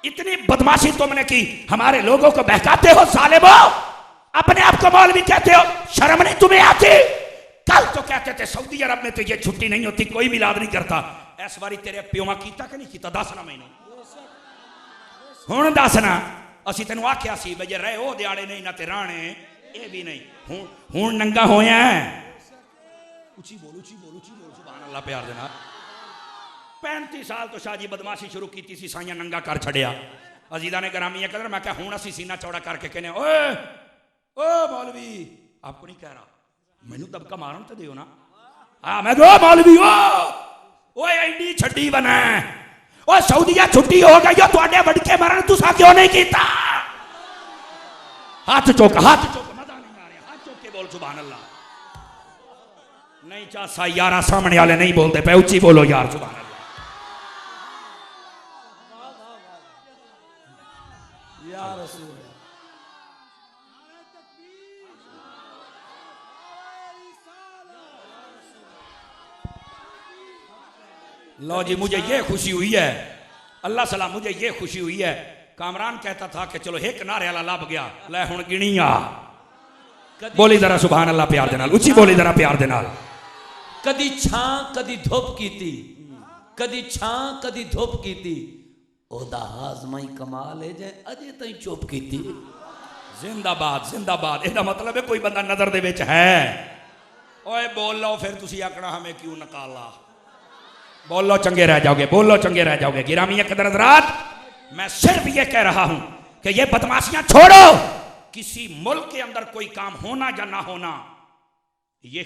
[SPEAKER 2] इतनी बदमाशी तुमने की, हमारे लोगों को बहकाते हो सालिमो, अपने आप को मौलवी कहते हो, शर्म नहीं तुम्हें आती? कल तो कहते थे सऊदी अरब में तो ये छुट्टी नहीं होती, कोई मिलाद नहीं करता। इस बारी तेरे प्योमा कीता कि नहीं कीता? दसना मैनू हुण दसना। असी तेन आख्या सी बजे रहे हो दिहाड़े नहीं ना ते राणे, ये भी नहीं। हुण नंगा होया उची बोल सुभान अल्लाह प्यार दे नाल। 35 साल तो शाह जी बदमाशी शुरू की सी, साइयां नंगा कर छड़िया। अजीदा ने ग्रामी कदर मैं क्या हुण असी सीना चौड़ा करके कहने ओए ओ मौलवी, आपको नहीं कह रहा, मैनू दबका मारन तो दियो ना। हाँ मैं दो मौलवी ओ ओए एडी छड्डी बना ओ सऊदीया छुट्टी हो गई हो तुहाडे वडके मरण तुसा क्यों नहीं कीता? हाथ चुक मजा नहीं आ रहा, हाथ चुक के बोल सुभान अल्लाह। नहीं चाचा यारा सामने वाले नहीं बोलते पे, ऊंची बोलो यार सुभान अल्लाह।
[SPEAKER 1] या रसूल
[SPEAKER 2] लो जी मुझे ये खुशी हुई है, अल्लाह सलाम मुझे ये खुशी हुई है। कामरान कहता था कि चलो एक नारे वाला लभ गया, लै हुण गिणिया। बोली जरा सुभान अल्लाह प्यार दे नाल, ऊंची बोली जरा प्यार दे नाल।
[SPEAKER 1] कदी छां कदी धुप कीती, कदी छां कदी धुप कीती, ओदा हाजमा ही कमाल है जे अजे तई चुप कीती।
[SPEAKER 2] जिंदाबाद जिंदाबाद, ਇਹਦਾ मतलब है कोई बंदा नजर दे विच है। ओए बोल लो फिर तुसी आखना हमें क्यों निकाला, बोलो चंगे रह जाओगे, बोलो चंगे रह जाओगे। गिरामी कदर हज़रात, मैं सिर्फ ये कह रहा हूं कि ये बदमाशियां छोड़ो। किसी मुल्क के अंदर कोई काम होना या ना होना ये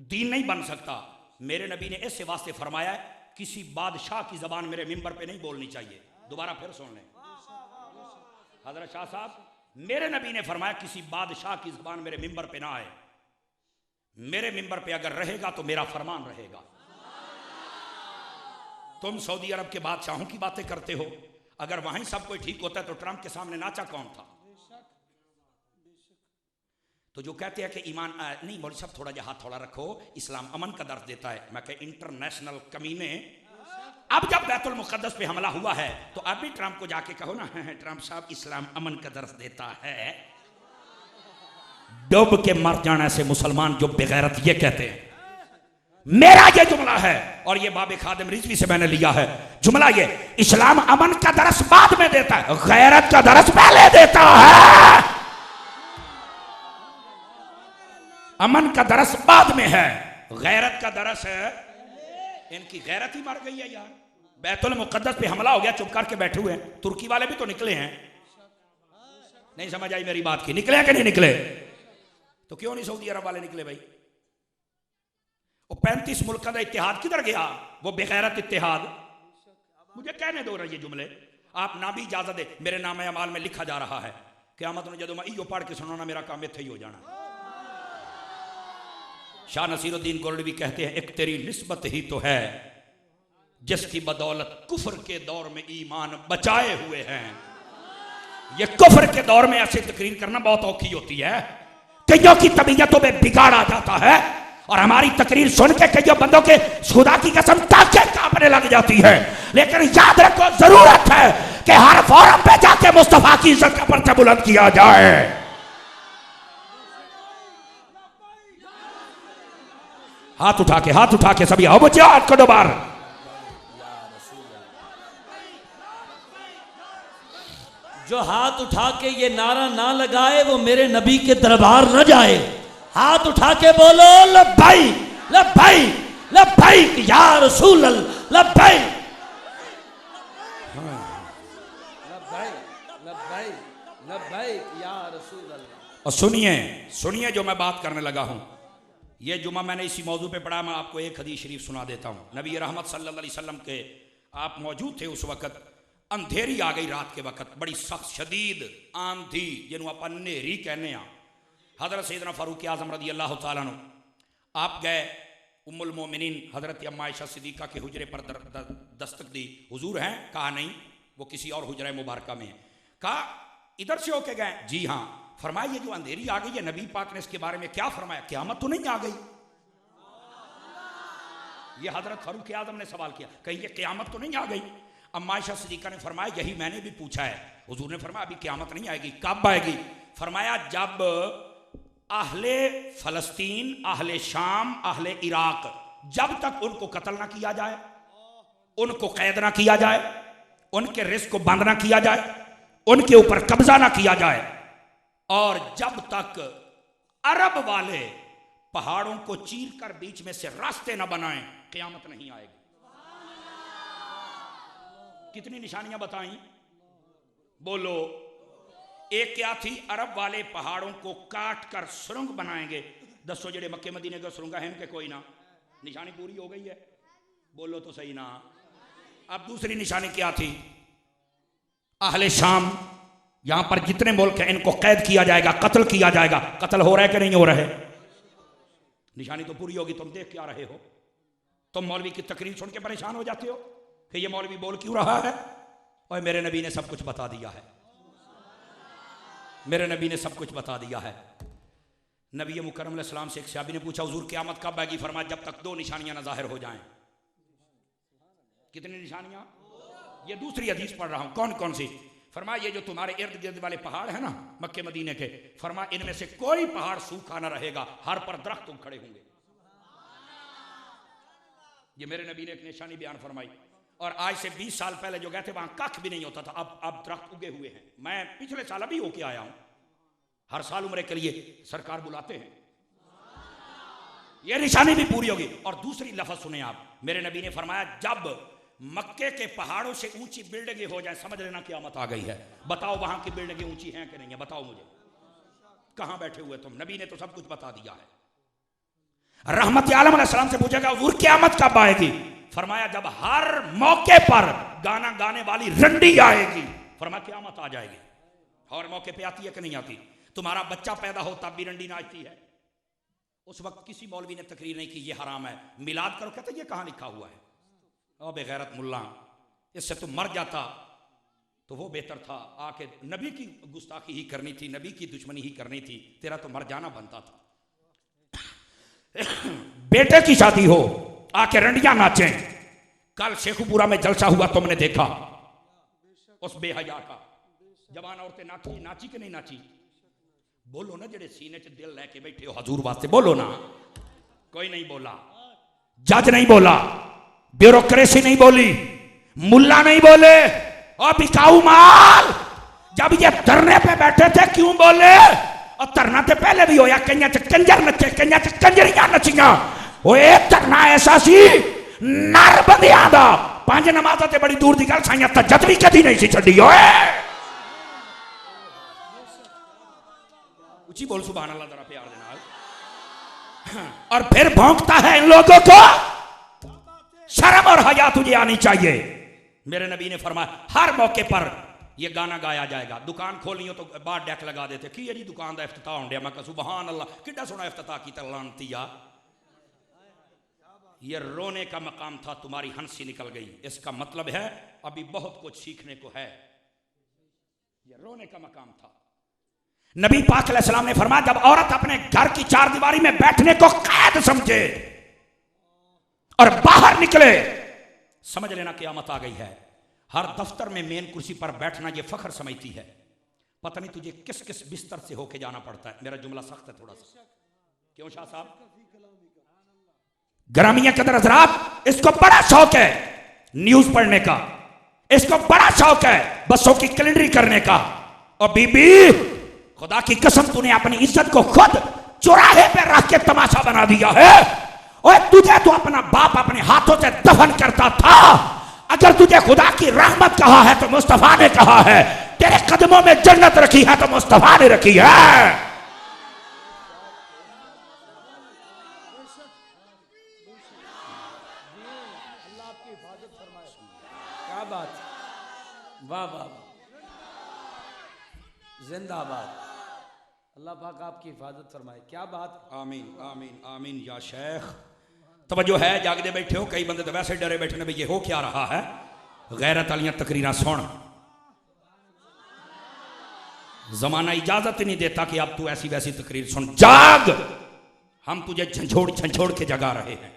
[SPEAKER 2] दीन नहीं बन सकता। मेरे नबी ने ऐसे वास्ते फरमाया है, किसी बादशाह की जबान मेरे मिंबर पे नहीं बोलनी चाहिए। दोबारा फिर सुन लें हजरत शाह साहब, मेरे नबी ने फरमाया किसी बादशाह की जबान मेरे मिंबर पे ना आए। मेरे मिंबर पे अगर रहेगा तो मेरा फरमान रहेगा। तुम सऊदी अरब के बादशाहों की बातें करते हो, अगर वहीं सब कोई ठीक होता है तो ट्रंप के सामने नाचा कौन था? तो जो कहते हैं कि ईमान नहीं, मौलवी साहब थोड़ा हाथ थोड़ा रखो, इस्लाम अमन का दर्ज देता है। मैं कह इंटरनेशनल कमीने, अब जब बैतुल मुक़द्दस पे हमला हुआ है तो अब भी ट्रंप को जाके कहो ना, ट्रंप साहब इस्लाम अमन का दर्ज देता है। डूब के मर जाने से मुसलमान जो बेगैरत ये कहते हैं। मेरा ये जुमला है और ये बाबे खादिम रिजवी से मैंने लिया है जुमला, ये इस्लाम अमन का दरस बाद में देता है, गैरत का दरस पहले देता है। अमन का दरस बाद में है, गैरत का दरस है। इनकी गैरत ही मर गई है यार। बैतुल मुक़द्दस पे हमला हो गया, चुप करके बैठे हुए हैं। तुर्की वाले भी तो निकले हैं, नहीं समझ आई मेरी बात की? निकले कि नहीं निकले? तो क्यों नहीं सऊदी अरब वाले निकले भाई? वो 35 मुल्क का इत्तेहाद किधर गया? वो बेगैरत इत्तेहाद। मुझे कहने दो रहा ये जुमले, आप ना भी इजाजत दे। मेरे नाम अमाल में लिखा जा रहा है क़यामत में जदों मैं इयो पढ़ के सुनाना मेरा काम इत्थे ही हो जाना। शाह नसीरुद्दीन गोल्डवी कहते हैं, एक तेरी निस्बत ही तो है जिसकी बदौलत कुफर के दौर में ईमान बचाए हुए हैं। ये कुफर के दौर में ऐसे तकरीर करना बहुत औखी होती है, कईयों की तबीयतों में बिगाड़ आ जाता है और हमारी तकरीर सुन के कईयों बंदों के खुदा की कसम ताकत कांपने लग जाती है। लेकिन याद रखो, जरूरत है कि हर फोरम पे जाके मुस्तफा की इज्जत का परचम बुलंद किया जाए। हाथ उठा के सभी आओ बच्चे, हाथ को दोबार।
[SPEAKER 1] जो हाथ उठा के ये नारा ना लगाए वो मेरे नबी के दरबार न जाए। हाथ उठा के बोलो लब्बैक लब्बैक लब्बैक या रसूल अल्लाह, लब्बैक लब्बैक लब्बैक लब्बैक या रसूल अल्लाह।
[SPEAKER 2] और सुनिए जो मैं बात करने लगा हूं, ये जुमा मैंने इसी मौजू पे पढ़ा। मैं आपको एक हदीस शरीफ सुना देता हूं। नबी रहमत सल्लल्लाहु अलैहि वसल्लम के आप मौजूद थे उस वक्त, अंधेरी आ गई रात के वक्त, बड़ी सख्त शदीद आंधी जिन्हों आप नेरी कहने आ। हजरत सैयदना फारूक आजम रदी अल्लाह तआला अन्हु आप गए उम्मुल मोमिनीन हजरत अम्मा आयशा सिद्दीक़ा के हुजरे पर दस्तक दी। हुजूर हैं? कहा नहीं, वो किसी और हुजरा मुबारका में है। कहा इधर से होके गए? जी हाँ। फरमाया ये जो अंधेरी आ गई है, नबी पाक ने इसके बारे में क्या फरमाया? क़यामत तो नहीं आ गई? ये हजरत फारूक आजम ने सवाल किया, कहीं ये क़यामत तो नहीं आ गई? अम्मा आयशा सिद्दीक़ा ने फरमाया यही मैंने भी पूछा है। हुजूर ने फरमाया अभी क़यामत नहीं आएगी। कब आएगी? फरमाया जब अहले फलस्तीन, अहले शाम, अहले इराक, जब तक उनको कत्ल ना किया जाए, उनको कैद ना किया जाए, उनके रिस्क को बंद ना किया जाए, उनके ऊपर कब्जा ना किया जाए, और जब तक अरब वाले पहाड़ों को चीर कर बीच में से रास्ते ना बनाएं, क़यामत नहीं आएगी। कितनी निशानियां बताई? बोलो। एक क्या थी? अरब वाले पहाड़ों को काट कर सुरंग बनाएंगे। दसो जेड़े मक्के मदीने के सुरंगा हैं इनके कोई ना, निशानी पूरी हो गई है। बोलो तो सही ना। अब दूसरी निशानी क्या थी? अहले शाम, यहां पर जितने मुल्क हैं इनको कैद किया जाएगा, कत्ल किया जाएगा। कत्ल हो रहा है कि नहीं हो रहा है? निशानी तो पूरी होगी, तुम देख क्या रहे हो? तुम मौलवी की तकरीर सुन के परेशान हो जाते हो कि ये मौलवी बोल क्यों रहा है? और मेरे नबी ने सब कुछ बता दिया है। मेरे नबी ने सब कुछ बता दिया है। नबी मुकर्रम अलैहि सलाम से एक सहाबी ने पूछा, हुजूर क़यामत कब आएगी? फरमाया जब तक 2 निशानियां ना ज़ाहिर हो जाएं। कितनी निशानियां? ये दूसरी हदीस पढ़ रहा हूं। कौन कौन सी? फरमाया ये जो तुम्हारे इर्द गिर्द वाले पहाड़ है ना मक्के मदीने के, फरमाया इनमें से कोई पहाड़ सूखा ना रहेगा, हर पर दरख्त तुम खड़े होंगे। ये मेरे नबी ने एक निशानी बयान फरमाई। और आज से 20 साल पहले जो गए थे वहां कख भी नहीं होता था, अब दरख्त उगे हुए हैं। मैं पिछले साल अभी होके आया हूं। हर साल उम्रे के लिए सरकार बुलाते हैं। ये निशानी भी पूरी होगी। और दूसरी लफ्ज सुने आप, मेरे नबी ने फरमाया जब मक्के के पहाड़ों से ऊंची बिल्डिंगें हो जाए समझ लेना क़यामत आ गई है। बताओ वहां की बिल्डिंगें ऊंची हैं कि नहीं है? बताओ मुझे, कहां बैठे हुए तुम? नबी ने तो सब कुछ बता दिया है। रहमत आलम अलैहिस्सलाम से पूछेगा हुजूर क़यामत कब आएगी? फरमाया जब हर मौके पर गाना गाने वाली रंडी आएगी। फरमाया क़यामत आ जाएगी। और मौके पे आती है कि नहीं आती? तुम्हारा बच्चा पैदा हो तब भी रंडी नाचती है। उस वक्त किसी मौलवी ने तकरीर नहीं की ये हराम है, मिलाद करो। कहते ये कहां लिखा हुआ है? ओ बेगैरत मुल्ला, इससे तुम मर जाता तो वो बेहतर था। आके नबी की गुस्ताखी ही करनी थी, नबी की दुश्मनी ही करनी थी, तेरा तो मर जाना बनता था। बेटे की शादी हो आके रंडियां नाचें। कल शेखुपुरा में जलसा हुआ, तुमने देखा उस बेहया का। जवान औरतें नाची, नाची कि नहीं नाची? बोलो ना, जेड़े सीने च दिल लेके बैठे हो हजूर वास्ते, बोलो ना। कोई नहीं बोला, जज नहीं बोला, ब्यूरोक्रेसी नहीं बोली, मुल्ला नहीं बोले, और बिकाऊ माल। जब ये धरने पे बैठे थे क्यों बोले? और धरना तो पहले भी होया, कईया च कंजर नचे, कईया च कंजरियां नचियां। वो एक धरना ऐसा सी नर बंदियां दा, 5 नमाज़ां ते बड़ी दूर दी गल साइयां तजत भी कदी नहीं सी छड्डी। ओए उची बोल सुभान अल्लाह जरा प्यार दे नाल। और फिर भौंकता है इन लोगों को। शर्म और हया तुझे आनी चाहिए। मेरे नबी ने फरमाया हर मौके पर ये गाना गाया जाएगा। दुकान खोलनी हो तो बाहर डेक लगा देते कि ये जी दुकान का इफ्तिताह होने। मैं कहूं सुभान अल्लाह, कितना सोना इफ्तिताह की लानतिया। ये रोने का मकाम था, तुम्हारी हंसी निकल गई। इसका मतलब है अभी बहुत कुछ सीखने को है। ये रोने का मकाम था। नबी पाक अलैहिस्सलाम ने फरमाया जब औरत अपने घर की 4 दीवारी में बैठने को कैद समझे और बाहर निकले, समझ लेना क़यामत आ गई है। हर दफ्तर में मेन कुर्सी पर बैठना ये फख्र समझती है। पता नहीं तुझे किस किस बिस्तर से होके जाना पड़ता है। मेरा जुमला सख्त है थोड़ा सा, क्यों शाह साहब? ग्रामीण कदर हजरात, इसको बड़ा शौक है न्यूज पढ़ने का, इसको बड़ा शौक है बसों की कैलेंडरी करने का। और बीबी खुदा की कसम तूने अपनी इज्जत को खुद चौराहे पे रख के तमाशा बना दिया है। और तुझे तो अपना बाप अपने हाथों से दफन करता था। अगर तुझे खुदा की रहमत कहा है तो मुस्तफा ने कहा है, तेरे कदमों में जन्नत रखी है तो मुस्तफा ने रखी है।
[SPEAKER 1] क्या बात, वाह वाह, जिंदाबाद। अल्लाह पाक आपकी हिफाजत फरमाए। क्या बात,
[SPEAKER 2] आमीन आमीन आमीन या शेख। तवज्जो है, जागदे बैठे हो, कई बंदे तो वैसे डरे बैठे ने, भाई ये हो क्या रहा है। गैरत वालियां तकरीरां सुन। जमाना इजाजत नहीं देता कि अब तू ऐसी वैसी तकरीर सुन। जाग, हम तुझे झंझोड़ झंझोड़ के जगा रहे हैं।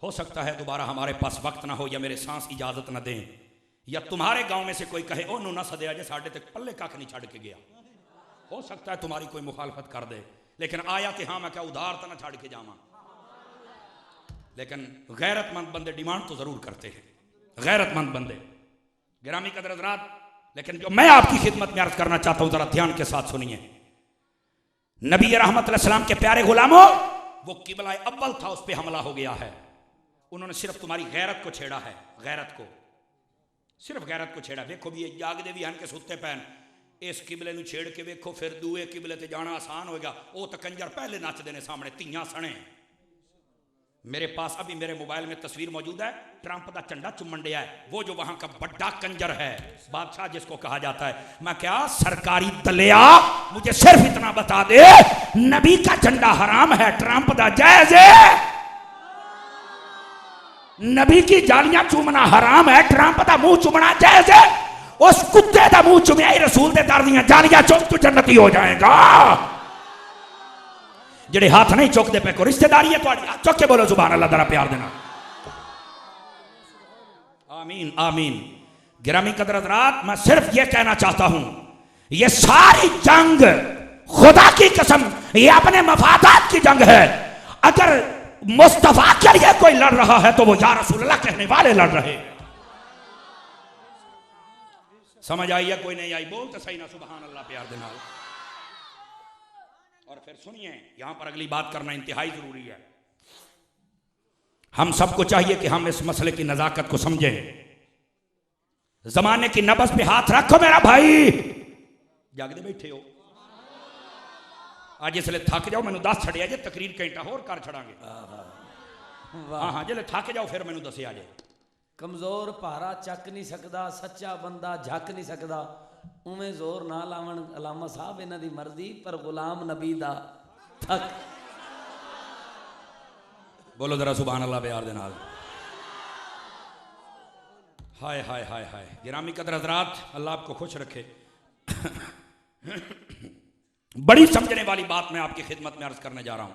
[SPEAKER 2] हो सकता है दोबारा हमारे पास वक्त ना हो, या मेरे सांस इजाजत ना दें, या तुम्हारे गांव में से कोई कहे ओनू ना सदया जे साढ़े तक पल्ले कख नहीं छड़ के गया। हो सकता है तुम्हारी कोई मुखालफत कर दे, लेकिन आया कि हाँ मैं क्या उधार तो ना छड़ के जावा। लेकिन गैरतमंद बंदे डिमांड तो जरूर करते हैं, गैरतमंद बंदे। गिरामी कदर हज़रात, लेकिन जो मैं आपकी खिदमत में अर्ज करना चाहता हूं, जरा ध्यान के साथ सुनिए। नबी रहमत अलैहिस्सलाम के प्यारे गुलामों, वो किबला अव्वल था, उस पर हमला हो गया है। उन्होंने सिर्फ तुम्हारी गैरत को छेड़ा है, गैरत को, सिर्फ गैरत को छेड़ा। देखो भी जागदे भी हन के सुत्ते पैन, इस किबले नूं छेड़ के वेखो, फिर दूए किबले ते जाना आसान होएगा। वो तो कंजर पहले नचदे ने सामने, तियां सने। मेरे पास अभी मेरे मोबाइल में तस्वीर मौजूद है, ट्रंप का झंडा चुमन दिया है, वो जो वहां का बड़ा कंजर है, बादशाह जिसको कहा जाता है। मैं क्या सरकारी दलिया, मुझे सिर्फ इतना बता दे, नबी का झंडा हराम है, ट्रंप का जायज है। नबी की जालियां चूमना हराम है, ट्रंप का मुंह चूमना जायज है। उस कुत्ते का मुंह चुमिया ही रसूल दे दर दियां जालियां चुम तू जन्नती हो जाएगा। जेड़े हाथ नहीं चुकते पे को रिश्तेदारी है तुम्हारी, हाथ चुक के बोलो सुभान अल्लाह, जरा प्यार देना। आमीन आमीन। गिरामी कदर हज़रात, मैं सिर्फ ये कहना चाहता हूं, ये सारी जंग खुदा की कसम ये अपने मफादात की जंग है। अगर मुस्तफा के लिए कोई लड़ रहा है तो वो या रसूल अल्लाह कहने वाले लड़ रहे। समझ आई है? कोई नहीं आई बोल तो सही ना सुभान अल्लाह प्यार देना। और फिर सुनिए, यहां पर अगली बात करना इंतहाई जरूरी है। हम सबको चाहिए कि हम इस मसले की नजाकत को समझें। जमाने की नब्ज पे हाथ रखो मेरा भाई, जागदे बैठे हो। आज इसलिए थक जाओ मैनू दस छड़िया जे, तकरीर घंटा होर कर छड़ांगे। हाँ हाँ, जिले थक जाओ फिर मैनू दसिया जे।
[SPEAKER 1] कमजोर भारा चक नहीं सकता, सच्चा बंदा झक नहीं सकता, उमें जोर ना लावन अलामा साहब, इन्हां दी मर्जी, पर गुलाम नबी दा थक।
[SPEAKER 2] बोलो जरा सुभान अल्लाह प्यार दे नाल। हाय हाय हाय हाय। गिरामी कदर हज़रात, अल्लाह आपको खुश रखे। बड़ी समझने वाली बात मैं आपकी खिदमत में अर्ज करने जा रहा हूं।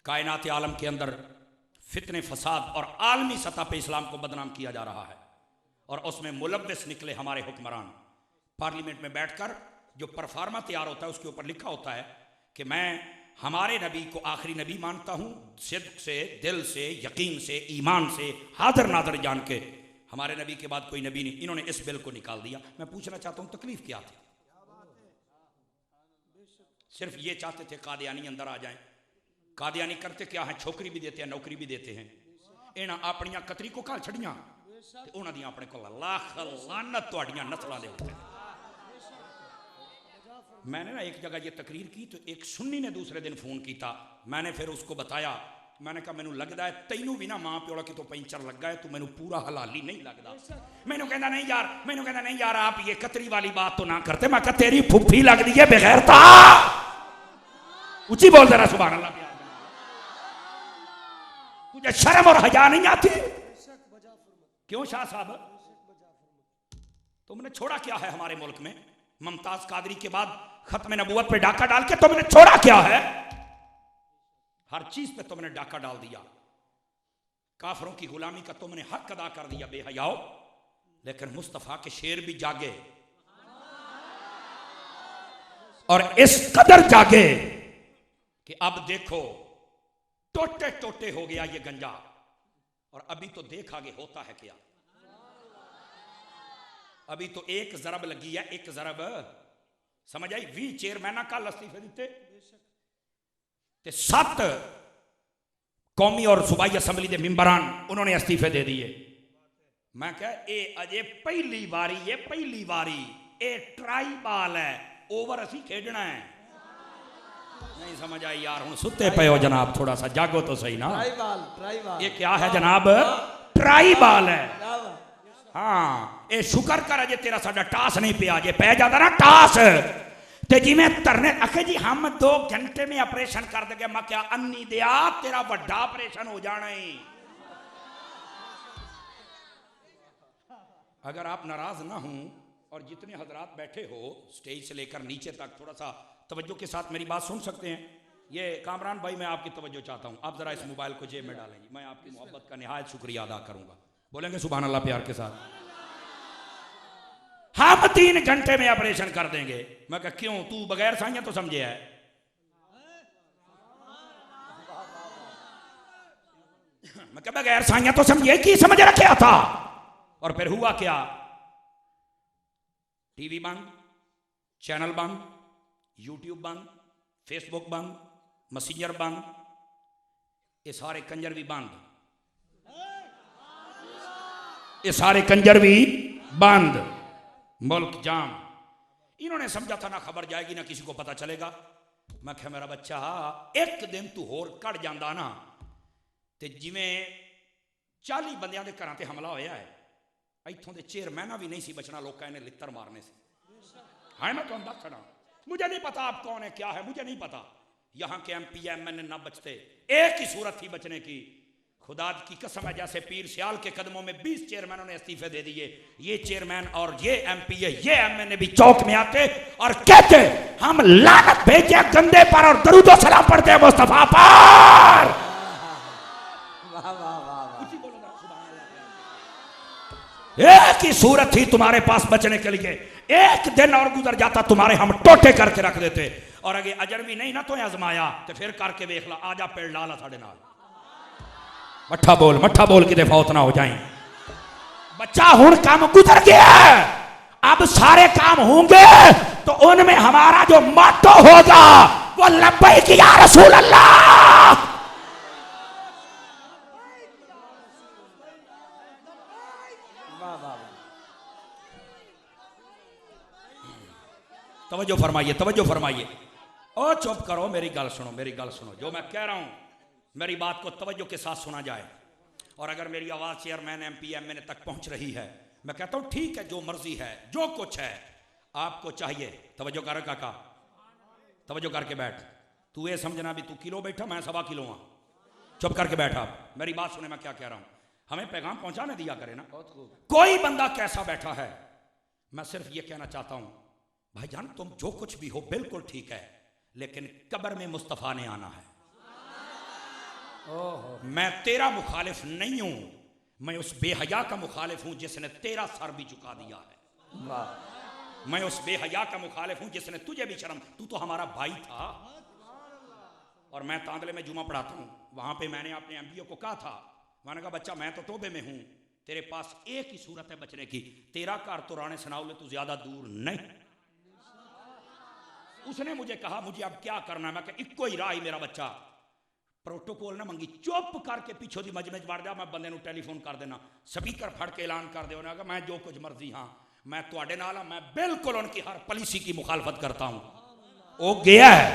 [SPEAKER 2] कायनात आलम के अंदर फितने फसाद और आलमी सतह पे इस्लाम को बदनाम किया जा रहा है, और उसमें मुलव्विस निकले हमारे हुक्मरान। पार्लियामेंट में बैठकर जो परफार्मा तैयार होता है उसके ऊपर लिखा होता है कि मैं हमारे नबी को आखिरी नबी मानता हूं, सिद्क से, दिल से, यकीन से, ईमान से, हाजिर नादर जान के। हमारे नबी के बाद कोई नबी नहीं। इन्होंने इस बिल को निकाल दिया। मैं पूछना चाहता हूं तकलीफ क्या थी? सिर्फ ये चाहते थे कादियानी अंदर आ जाएं। कादियानी करते क्या है? छोकरी भी देते हैं, नौकरी भी देते हैं। इन्हां अपनियां कतरी को घल छड़ियां ते उन्हां दी अपने को लाख लानत तुहाडियां नस्लां दे उत्ते। मैंने ना एक जगह ये तकरीर की तो एक सुन्नी ने दूसरे दिन फोन किया। मैंने फिर उसको बताया, मैंने कहा मैनू लगता है तैनू भी ना मां प्यो कि तो पैंचर लगा है, तू मैनू पूरा हलाली नहीं लगता। मैनू कहता नहीं यार, मैनू कहता नहीं यार आप ये कतरी वाली बात तो ना करते। मैं कहा तेरी फुफ्फी लगती है बेगैरता। ऊंची बोल देना सुभान अल्लाह। तुझे शर्म और हया नहीं आती? क्यों शाह साहब, तुमने छोड़ा क्या है हमारे मुल्क में? मुमताज कादरी के बाद खत्म नबूवत पे डाका डाल के तुमने छोड़ा क्या है? हर चीज पे तुमने डाका डाल दिया। काफरों की गुलामी का तुमने हक अदा कर दिया बेहयाओ। लेकिन मुस्तफा के शेर भी जागे, और इस कदर जागे कि अब देखो टोटे टोटे हो गया ये गंजा। और अभी तो देख आगे होता है क्या। अभी तो एक जरब लगी है, एक जरब समझ आई। 20 चेयरमैन कल इस्तीफे दिते ते 7 कौमी और सूबाई असम्बली के मिंबरान उन्होंने इस्तीफे दे दिए। मैं क्या ये अजे पहली बारी, ये पहली बारी, ये ट्राईबाल है, ओवर असी खेडना है। नहीं समझ आई यार, हुण सुते पे हो जनाब, थोड़ा सा जागो तो सही ना। ट्राईबाल ये क्या है जनाब? ट्राईबाल है। हाँ, ये शुक्र कर अजे तेरा साडा टास नहीं पिया, जे पै जाता ना टास ते जिवें तरने आखे जी हम 2 घंटे में ऑपरेशन कर देंगे। मैं क्या अन्नी दिया, तेरा बड़ा ऑपरेशन हो जाना है। अगर आप नाराज ना हो और जितने हजरात बैठे हो स्टेज से लेकर नीचे तक थोड़ा सा तवज्जो के साथ मेरी बात सुन सकते हैं। ये कामरान भाई, मैं आपकी तवज्जो चाहता हूं, आप जरा इस मोबाइल को जेब में डालेंगे। मैं आपकी मोहब्बत का निहायत शुक्रिया अदा करूंगा। बोलेंगे सुभान अल्लाह प्यार के साथ। हम 3 घंटे में ऑपरेशन कर देंगे। मैं कहा क्यों, तू बगैर साइयां तो समझे है? मैं कहा बगैर साइयां तो समझे की समझ रखा था। और फिर हुआ क्या? टीवी बंद, चैनल बंद, यूट्यूब बंद, फेसबुक बंद, मैसेंजर बंद, ये सारे कंजर भी बंद, ये सारे कंजर भी बंद, मुल्क जाम। इन्होंने समझा था ना खबर जाएगी ना किसी को पता चलेगा। मैं क्या मेरा बच्चा एक दिन तू होर कट जाता ना ਤੇ ਜਿਵੇਂ 40 ਬੰਦਿਆਂ ਦੇ ਘਰਾਂ ਤੇ ਹਮਲਾ ਹੋਇਆ ਹੈ, ਇੱਥੋਂ ਦੇ ਚੇਅਰਮੈਨਾਂ ਵੀ ਨਹੀਂ ਸੀ ਬਚਣਾ, ਲੋਕਾਂ ਨੇ ਲਿੱਤਰ ਮਾਰਨੇ ਸੀ। हाँ मैं तो दस खड़ा, मुझे नहीं पता आप कौन है क्या है, मुझे नहीं पता। यहाँ के MP MN न बचते, एक ही सूरत थी बचने की। खुदा की कसम है, जैसे पीर सियाल के कदमों में 20 चेयरमैनों ने इस्तीफे दे दिए, ये चेयरमैन और ये MP ये MN भी चौक में आते और कहते हम लानत भेजे गंदे पर और दरूदो सलाम पढ़ते मुस्तफा पर। एक ही सूरत थी तुम्हारे पास बचने के लिए, एक दिन और गुजर जाता तुम्हारे हम टोटे करके रख देते। और अगर अजर भी नहीं ना तो आजमाया तो फिर करके देख ला, आजा पेड़ लाला साढ़े नाल। मट्ठा बोल कि फौत ना हो जाए। बच्चा हुण काम गुजर गया, अब सारे काम होंगे तो उनमें हमारा जो मोटो होगा वो लब्बैक या रसूल अल्लाह। तवज्जो फरमाइए। ओ चुप करो, मेरी गल सुनो, जो मैं कह रहा हूं मेरी बात को तवज्जो के साथ सुना जाए। और अगर मेरी आवाज चेयरमैन MP MN तक पहुंच रही है, मैं कहता हूं ठीक है, जो मर्जी है, जो कुछ है आपको चाहिए। तवज्जो कर काका, तवज्जो करके बैठ। तू ये समझना भी तू किलो बैठा, मैं 1.25 किलो हाँ। चुप करके बैठा, मेरी बात सुने मैं क्या कह रहा हूं। हमें पैगाम पहुंचाने दिया करे ना। कोई बंदा कैसा बैठा है, मैं सिर्फ ये कहना चाहता हूं भाईजान तुम जो कुछ भी हो बिल्कुल ठीक है, लेकिन कब्र में मुस्तफा ने आना है। मैं तेरा मुखालिफ नहीं हूं, मैं उस बेहया का मुखालिफ हूं जिसने तेरा सर भी झुका दिया है। मैं उस बेहया का मुखालिफ हूं जिसने तुझे भी शर्म, तू तो हमारा भाई था। और मैं तांदले में जुमा पढ़ाता हूं, वहां पे मैंने अपने MPO को कहा था, मैंने कहा बच्चा मैं तो तोबे में हूं, तेरे पास एक ही सूरत है बचने की, तेरा घर तो राणे सनाउले तू ज्यादा दूर नहीं। उसने मुझे कहा मुझे अब क्या करना है, मैं कहा इको ही राह ही मेरा बच्चा, प्रोटोकॉल ना मंगी, चुप करके पीछे दी मजमे च वड़ जा, मैं बंदे नूं टेलीफोन कर देना, स्पीकर फड़ के ऐलान कर दे, उन्हें मैं जो कुछ मर्जी हाँ, मैं तुहाडे नाल हां, मैं बिल्कुल उनकी हर पॉलिसी की मुखालफत करता हूं। वो गया है,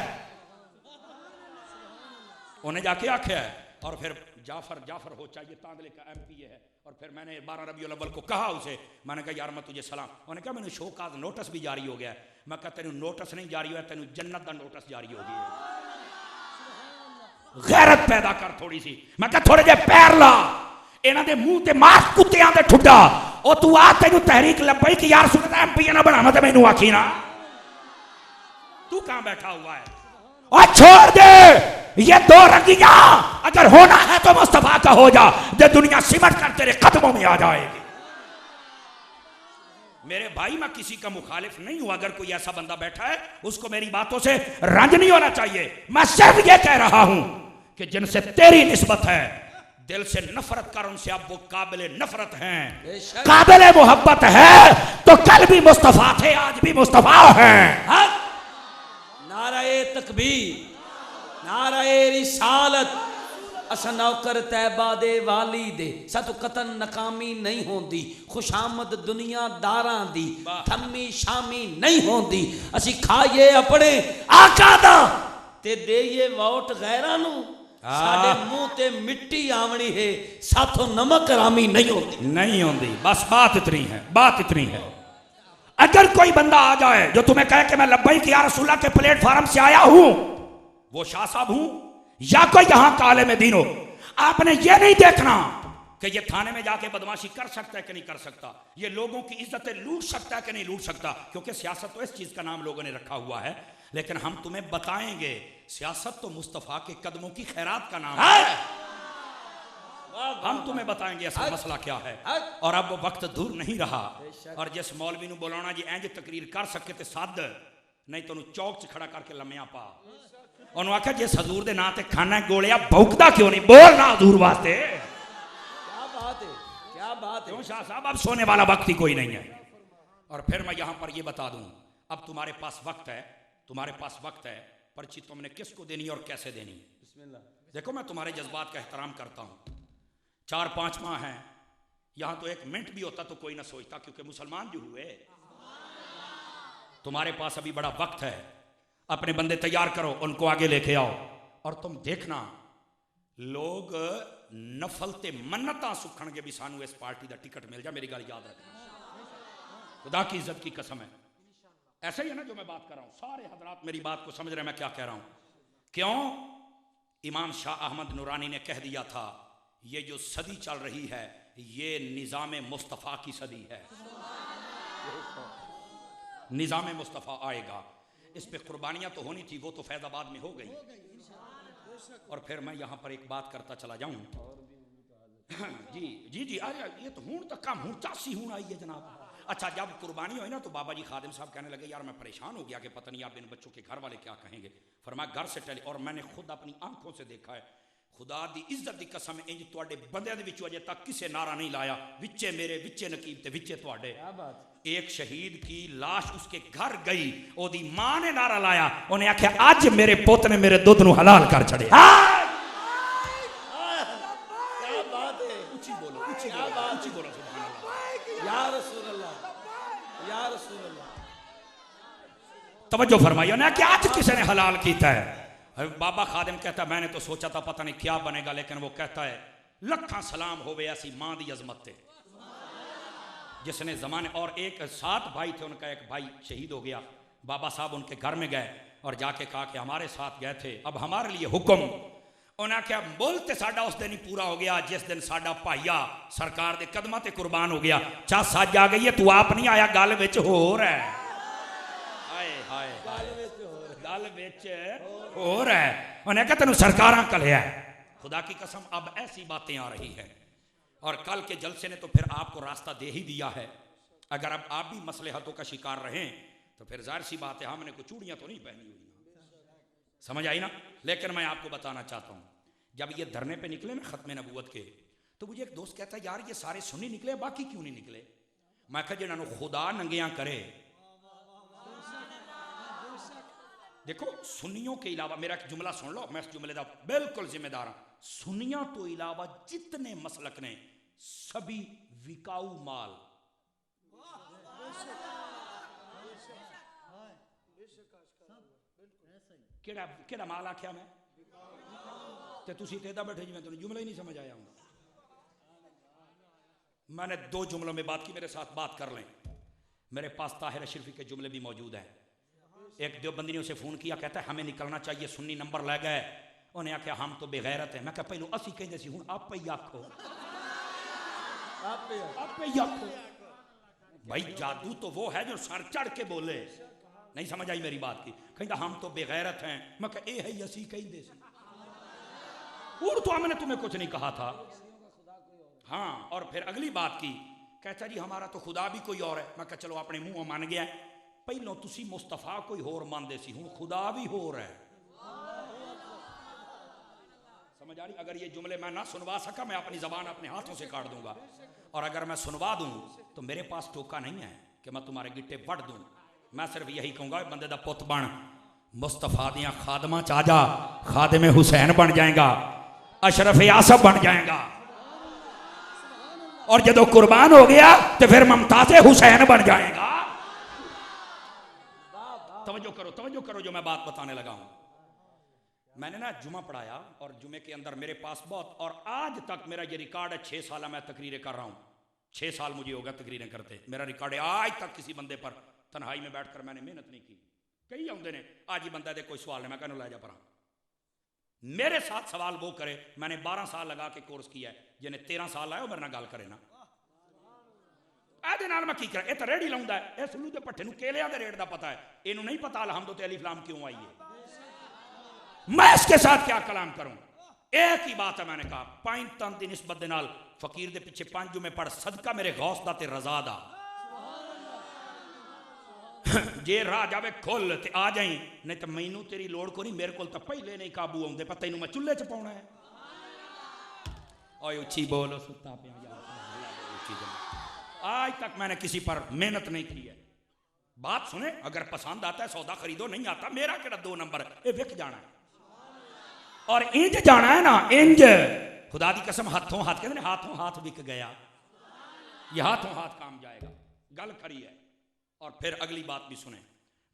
[SPEAKER 2] उन्हें जाके आख्या है। और फिर जाफर हो चाहिए तांदले का MPA है। और फिर मैंने 12 रबीउल अव्वल को कहा उसे, मैंने कहा यार मैं तुझे सलाम, उन्होंने कहा मैंने शोकाज नोटिस भी जारी हो गया है। मैं कहा तेन नोटिस नहीं जारी हुआ, तेन जन्नत का नोटिस जारी हो गया। गैरत पैदा कर थोड़ी सी। मैं कहा थोड़े जे पैर ला, इन्हां दे मुंह ते मास कुत्तियां दे ठुड्डा, ओ तू आ तेनू तहरीक लब्बैक यार सुनता MPA ना बनावा ते मैनू आखी ना। तू कहां बैठा हुआ है? और छोड़ दे ये दो रंगियां, अगर होना है तो मुस्तफा का हो जा, जो दुनिया सिमट कर तेरे कदमों में आ जाएगी। मेरे भाई मैं किसी का मुखालिफ नहीं हूं, अगर कोई ऐसा बंदा बैठा है उसको मेरी बातों से रंज नहीं होना चाहिए। मैं सिर्फ ये कह रहा हूं कि जिनसे तेरी निस्बत है दिल से नफरत कर उनसे, अब वो काबिल नफरत हैं, काबिल मोहब्बत है, तो कल भी मुस्तफा थे आज भी मुस्तफा हैं।
[SPEAKER 1] नाराए तकबीर, नाराए रिसालत। असा नौकर तैबा दे वाली दे, सातों कतन नकामी नहीं होंदी, खुशामद दुनियादारां दी थम्मी शामी नहीं होंदी। असी खाइए अपने आका दा ते देइए वोट गैरां नू, साडे मुंह ते मिट्टी आवणी है, साथों नमक रामी नहीं होंदी।
[SPEAKER 2] बस बात इतनी है। अगर कोई बंदा आ जाए जो तुम्हें कहे कि मैं लब्बैक या रसूलल्लाह के प्लेटफार्म से आया हूं, वो शाह साहब हूं या कोई यहां का आलिम दीन हो, आपने ये नहीं देखना कि ये थाने में जाके बदमाशी कर सकता है कि नहीं कर सकता, ये लोगों की इज्जतें लूट सकता है कि नहीं लूट सकता, क्योंकि सियासत तो इस चीज का नाम लोगों ने रखा हुआ है। लेकिन हम तुम्हें बताएंगे सियासत तो मुस्तफा के कदमों की खैरात का नाम है। हम तुम्हें बताएंगे असल मसला क्या है। और अब वो वक्त दूर नहीं रहा, और जिस मौलवी नूं बुलाना जी इंज तकरीर कर सके ते सद, नहीं तो चौक च खड़ा करके लम्मिया पा। उन्होंने आख्या जिस हजूर दे नां ते खाना गोलिया भौंकदा क्यों नहीं, बोल ना हजूर वास्ते। क्या बात है शाह साहब, अब सोने वाला वक्त ही कोई नहीं है। और फिर मैं यहां पर ये बता दूं, अब तुम्हारे पास वक्त है, पर्ची तुमने किसको देनी और कैसे देनी। देखो मैं तुम्हारे जज्बात का एहतराम करता हूं। 4-5 माह हैं, यहां तो 1 मिनट भी होता तो कोई ना सोचता, क्योंकि मुसलमान जो हुए। तुम्हारे पास अभी बड़ा वक्त है, अपने बंदे तैयार करो, उनको आगे लेके आओ। और तुम देखना लोग नफल ते मन्नतां सुखणगे भी सानू इस पार्टी का टिकट मिल जाए। मेरी गल याद रखना, खुदा की इज्जत की कसम है। ऐसा ही है ना जो मैं बात कर रहा हूं, सारे हजरात मेरी बात को समझ रहे हैं मैं क्या कह रहा हूं। क्यों? इमाम शाह अहमद नूरानी ने कह दिया था ये जो सदी चल रही है ये निज़ाम मुस्तफ़ा की सदी है। निज़ाम मुस्तफ़ा आएगा, इस पे कुर्बानियां तो होनी थी, वो तो फैज़ाबाद में हो गई। और फिर मैं यहाँ पर एक बात करता चला जाऊँ। जी जी जी, अरे ये तो हूँ तक कम हूँ 84 हूँ आई है जनाब। अच्छा, जब कुर्बानी हुई ना तो बाबा जी खादिम साहब कहने लगे यार मैं परेशान हो गया कि पता नहीं आप इन बच्चों के घर वाले क्या कहेंगे। फरमाया घर से टेली, और मैंने खुद अपनी आंखों से देखा है, खुदा दी इज्जत दी कसम इंज तुहाडे बंदे दे विचों अजे तक किसे नारा नहीं लाया, विचे मेरे विचे नकीब ते विचे तुहाडे। एक शहीद की लाश उसके घर गई, ओदी मां ने नारा लाया, उन्हें आख्या अज मेरे पुत ने मेरे दुध नूं हलाल कर छड़े। ऊंची बोलो, ऊंची बोलो, ऊंची बोलो सुभान अल्लाह,
[SPEAKER 1] या रसूल अल्लाह, या रसूल अल्लाह।
[SPEAKER 2] तवज्जो फरमाइए ना कि आज किसी ने हलाल किया है। बाबा खादिम कहता मैंने तो सोचा था पता नहीं क्या बनेगा, लेकिन वो कहता है लखा सलाम होवे ऐसी मां दी अजमत ते जिसने जमाने। और एक 7 भाई थे, उनका एक भाई शहीद हो गया। बाबा साहब उनके घर में गए और जाके कहा कि हमारे साथ गए थे, अब हमारे लिए हुक्म। उन्हें क्या बोलते साडा उस दिन ही पूरा हो गया जिस दिन साडा भाईया सरकार के कदमां ते कुर्बान हो गया। चा सज आ गई है, तू आप नहीं आया, गल विच होर है। हाय हाय गल विच होर है। उन्हें कहा तेनू सरकारां कलिया है। खुदा की कसम अब ऐसी बातें आ रही है। और कल के जलसे ने तो फिर आपको रास्ता दे ही दिया है। अगर अब आप भी मसलहतों का शिकार रहें तो फिर जाहिर सी बात है हमने कोई चूड़ियां तो नहीं पहनी हुई, समझ आई ना। लेकिन मैं आपको बताना चाहता हूं, जब ये धरने पे निकले ना खत्म नबूवत के, तो मुझे एक दोस्त कहता है यार ये सारे सुन्नी निकले, बाकी क्यों नहीं निकले। मैं कहा जिन्होंने खुदा नंगियां करे। देखो सुन्नियों के अलावा, मेरा एक जुमला सुन लो, मैं इस जुमले का बिल्कुल जिम्मेदार हूं। सुन्नियों तो अलावा जितने मसलक ने सभी विकाऊ माल। केड़ा केड़ा माल आख्या मैं ते तुसी तेदा बैठे जी, मैं तुम जुमला ही नहीं समझ आया हूं। मैंने 2 जुमलों में बात की, मेरे साथ बात कर लें। मेरे पास ताहिर अशरफी के जुमले भी मौजूद हैं। एक देवबंदी ने उसे फोन किया, कहता है हमें निकलना चाहिए, सुन्नी नंबर ले गए। उन्हें आख्या हम तो बेगैरत है। मैं कहा पहलू असी कहते सी, हुण आप ही आखो, आप ही आखो। भाई जादू तो वो है जो सर चढ़ के बोले। नहीं समझ आई मेरी बात की। कहता हम तो बेगैरत हैं। मैं कहा ए है असी कहते सी, और तो हमने तुम्हें कुछ नहीं कहा था। हाँ, और फिर अगली बात की, कहता जी हमारा तो खुदा भी कोई और है। मैं कहा चलो अपने मुंह मान गया। पहलों तुसी मुस्तफा कोई होर मानते सी, हुण खुदा भी होर है। समझ आ रही। अगर ये जुमले मैं ना सुनवा सका, मैं अपनी जबान अपने हाथों से काट दूंगा। और अगर मैं सुनवा दूं तो मेरे पास टोका नहीं है कि मैं तुम्हारे गिट्टे वट दूं। मैं सिर्फ यही कहूंगा बंदे दा पुत बन, मुस्तफा दियां खादमा च आ जा, खादिम हुसैन बन जाएगा, अशरफ आसफ बन जाएगा। और जदों कुर्बान हो गया तो फिर मुमताज हुसैन बन जाएगा। तवज्जो करो जो मैं बात बताने लगा हूं। मैंने ना जुमा पढ़ाया और जुमे के अंदर मेरे पास बहुत, और आज तक मेरा ये रिकॉर्ड है, 6 साल मैं तकरीरें कर रहा हूं। 6 साल मुझे होगा तकरीरें करते, मेरा रिकॉर्ड है। आज तक किसी बंदे पर तन्हाई में बैठकर मैंने मेहनत नहीं की। कई आउंदे ने आज ही बंदा दे कोई सवाल है, मैं कहूँ लै जा पर मेरे साथ सवाल वो करे। मैंने 12 साल लगा के कोर्स किया है, जिन्हें 13 साल लाया मेरे नाल गल करे ना। मैं की करा, तो रेड़ी लाउंदा है, इस लूदे भट्ठे नूं केलियां दे रेट दा पता है, इनू नहीं पता अलहम्दो ते अलिफ लाम क्यों आई है। मैं इसके साथ क्या कलाम करूं। एक ही बात है, मैंने कहा 5 तन की निस्बत दे नाल फकीर दे पिछे 5 जुमे पढ़ सदका मेरे गौस दा ते रजा दा। जे राह जावे खुल ते आ जाई, नहीं तो मैनू तेरी लोड़ को नहीं, मेरे को तो पहले नहीं काबू आउंदे, पर तैनू मैं चुल्हे च पाउणा है। ओए उच्ची बोलो, सुता पे आज तक मैंने किसी पर मेहनत नहीं की है। बात सुने, अगर पसंद आता है सौदा खरीदो, नहीं आता मेरा केड़ा 2 नंबर, ये विक जाना है। और इंज जाना है ना, इंज खुदा दी कसम, हाथों हाथ कहते हैं, हाथों हाथ बिक गया, ये हाथों हाथ काम जाएगा। गल खरी है। और फिर अगली बात भी सुने।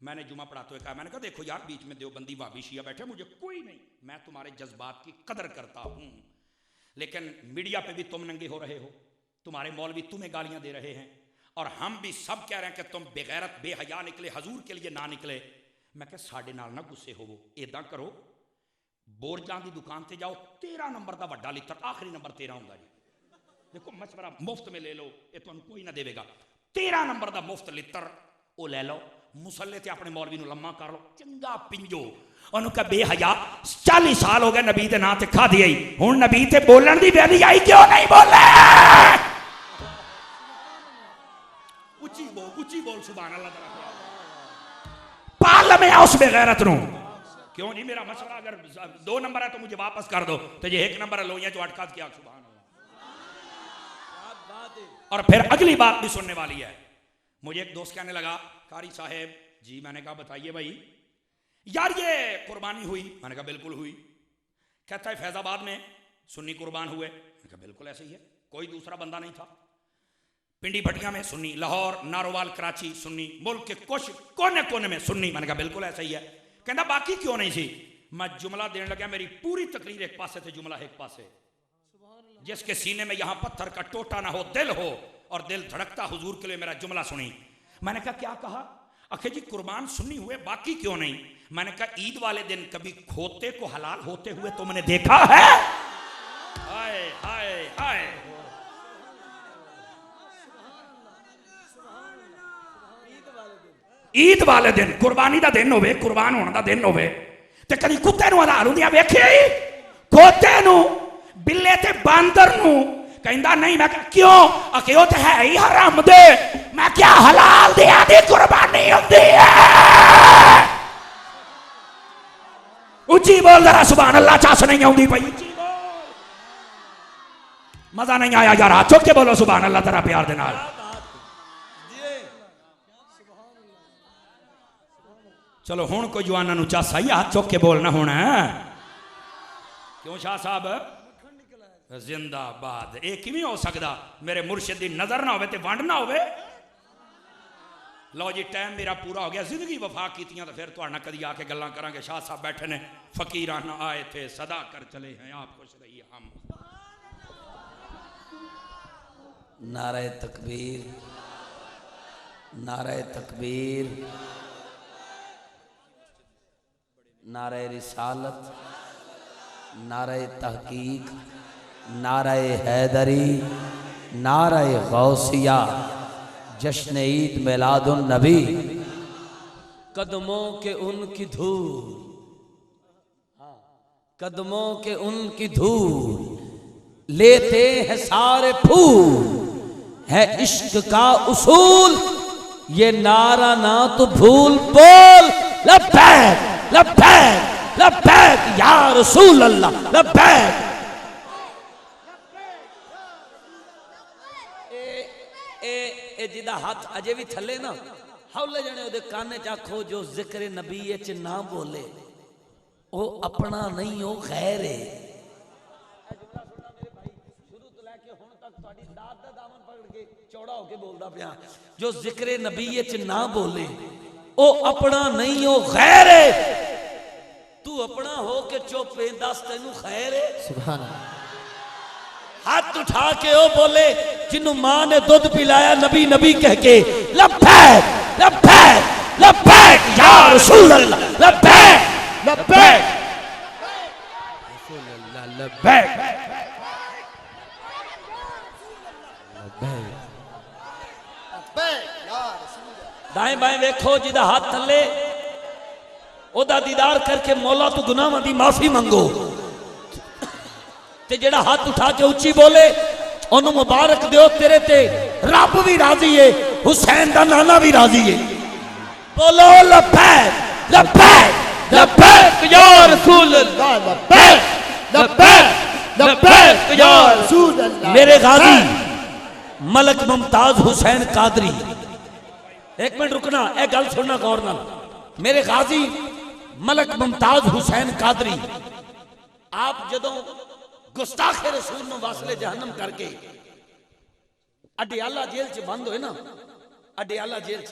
[SPEAKER 2] मैंने जुमा पढ़ाते हुए कहा, मैंने कहा देखो यार बीच में देवबंदी वाबी शिया बैठे, मुझे कोई नहीं, मैं तुम्हारे जज्बात की कदर करता हूं, लेकिन मीडिया पे भी तुम नंगे हो रहे हो, तुम्हारे मौलवी तुम्हें गालियां दे रहे हैं, और हम भी सब कह रहे हैं कि तुम बेगैरत बेहया निकले, हजूर के लिए ना निकले। मैं कह साढ़े नाल ना गुस्से होवो, इदां करो बोरजां की दुकान से जाओ, 13 नंबर का वड्डा लित्र, आखिरी नंबर 13 होंगे जी। देखो मशवरा मुफ्त में ले लो, ये तुहानू कोई ना देगा। 13 नंबर का मुफ्त लित्र वो ले लो, मुसल्ले ते अपने मौलवी नू लम्मा कर लो, चंगा पिंजो। उन्होंने कहा बेहया 40 साल हो गए नबी के नाम से खा दिया ही, हुण नबी ते बोलन दी बेली आई, क्यों नहीं बोले? ऊंची बोल सुभान अल्लाह तआला। पाल में उस बेगैरत नू क्यों जी? मेरा मसला अगर 2 नंबर है तो मुझे वापस कर दो, तो ये 1 नंबर है लोहिया जो अटका किया, सुभान अल्लाह। और फिर अगली बात भी सुनने वाली है। मुझे एक दोस्त कहने लगा, कारी साहेब जी, मैंने कहा बताइए भाई, यार ये कुर्बानी हुई? मैंने कहा बिल्कुल हुई। कहता है फैजाबाद में सुन्नी कुर्बान हुए? मैंने कहा बिल्कुल ऐसे ही है, कोई दूसरा बंदा नहीं था। पिंडी भटिया में सुन्नी, लाहौर, नारोवाल, कराची सुन्नी, मुल्क के कुछ कोने कोने में सुन्नी। मैंने कहा बिल्कुल ऐसा ही है। कहना बाकी क्यों नहीं सी? मैं जुमला देने लगा, मेरी पूरी तकरीर एक पासे थे, जुमला एक पासे। जिसके सीने में यहां पत्थर का टोटा ना हो, दिल हो और दिल धड़कता हुजूर के लिए, मेरा जुमला सुनी। मैंने कहा क्या कहा? अखे जी कुर्बान सुन्नी हुए, बाकी क्यों नहीं? मैंने कहा ईद वाले दिन कभी खोते को हलाल होते हुए तुमने देखा है? हाय हाय हाय। ईद वाले दिन कुर्बानी का दिन होवे, कुर्बान होने का दिन होवे, ते कभी कुत्ते नू हलाल होंदियां वेखे ही? खोते नू, बिल्ले ते बांदर नू कहंदा नहीं। मैं क्यों? अके वो तो है ही हराम दे। मैं क्या हलाल दे आदि कुर्बानी होती है? ऊंची बोल जरा सुभान अल्लाह। चास नहीं आउंदी भाई, ऊंची बोल। मजा नहीं आया यार, चुक के बोलो सुभान अल्लाह तेरा प्यार दे नाल। चलो हुण कोई जवाना नू चास आई, हाथ चुक के बोलना होना। क्यों शाह साहब? जिंदाबाद। ये किवें हो सकदा? मेरे मुर्शिद दी नजर ना होवे ते वंड ना होवे। लो जी टाइम मेरा पूरा हो गया, जिंदगी वफा कीतियां तो फिर तुहाडे नाल कदी आके गल्लां करांगे। शाह साहब बैठे ने, फकीराना आए थे सदा कर चले हैं, आप खुश रहिए हम।
[SPEAKER 1] नारे तकबीर, नारे तकबीर, नारे रिसालत, नारे तहकीक, नारे हैदरी, नारे गौसिया, जश्न ईद मिलादुन नबी। कदमों के उनकी धूल, कदमों के उनकी धूल लेते हैं सारे फूल, है इश्क का उसूल, ये नारा ना तो भूल। बोल लब्बैक लब्बैक लब्बैक या रसूल अल्लाह, लब्बैक। ए जिदा हाथ अजे भी थले ना, हौले जने ओदे काने च आखो जो जिक्र नबी च ना बोले ओ अपना नहीं, ओ गैर है। चौड़ा होके बोलदा पिया, जो जिक्र नबी च ना बोले ओ अपना नहीं, ओ गैर है। तू अपना हो के चुप है, दस तेनू खैर है? सुभान अल्लाह। हाथ उठा के ओ बोले जिन्हों मां ने दूध पिलाया नबी नबी कह के, लब्बैक लब्बैक लब्बैक या रसूल अल्लाह, लब्बैक लब्बैक रसूल अल्लाह, लब्बैक दाएं बाएं वेखो, जिदा हाथ थले ओदा दीदार करके मौला तू गुनाहां दी माफी मंगो, ते जेड़ा हाथ उठा के उच्ची बोले ओनू मुबारक दियो, तेरे ते रब भी राजी है, हुसैन दा नाना भी राजी है। बोलो लब्बैक लब्बैक लब्बैक या रसूल अल्लाह, लब्बैक लब्बैक लब्बैक या रसूल अल्लाह। मेरे गाजी मलक मुमताज हुसैन कादरी, एक मिनट रुकना, एक गल सुनना गौर नाल। मेरे गाजी मलक मुमताज हुसैन कादरी, आप जदों गुस्ताखे रसूल नूं वासले जहन्नम करके अडियाला जेल च बंद होए ना, अडियाला जेल च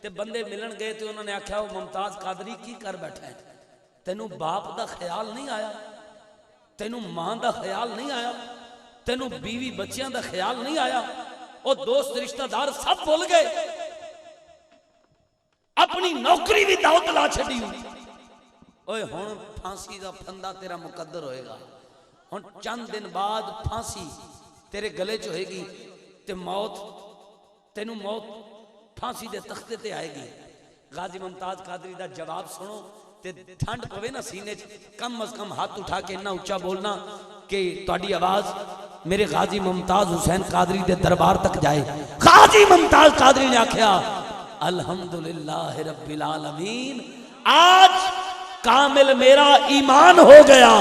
[SPEAKER 1] ते बंदे मिलन गए तो उन्होंने आख्या वो मुमताज कादरी की कर बैठा है? तेनू बाप दा ख्याल नहीं आया? तेनू मां दा ख्याल नहीं आया? तेनू बीवी बच्चियां दा ख्याल नहीं आया? वो दोस्त रिश्तेदार सब भुल गए, अपनी नौकरी भी दावत ला छड़ी। ओए हुण फांसी दा फंदा तेरा मुकद्दर होएगा। हुण चंद दिन बाद फांसी तेरे गले च होएगी ते मौत, तेनू मौत फांसी दे तख्ते ते आएगी। गाजी मुमताज कादरी दा जवाब सुनो ते ठंड पवे ना सीने च, कम अज कम हाथ उठा के इन्ना उच्चा बोलना कि तुहाडी आवाज मेरे गाजी मुमताज हुसैन कादरी दे दरबार तक जाए। गाजी मुमताज कादरी ने आख्या अल्हम्दुलिल्लाह रब्बिल आलमीन, आज कामिल मेरा ईमान हो गया,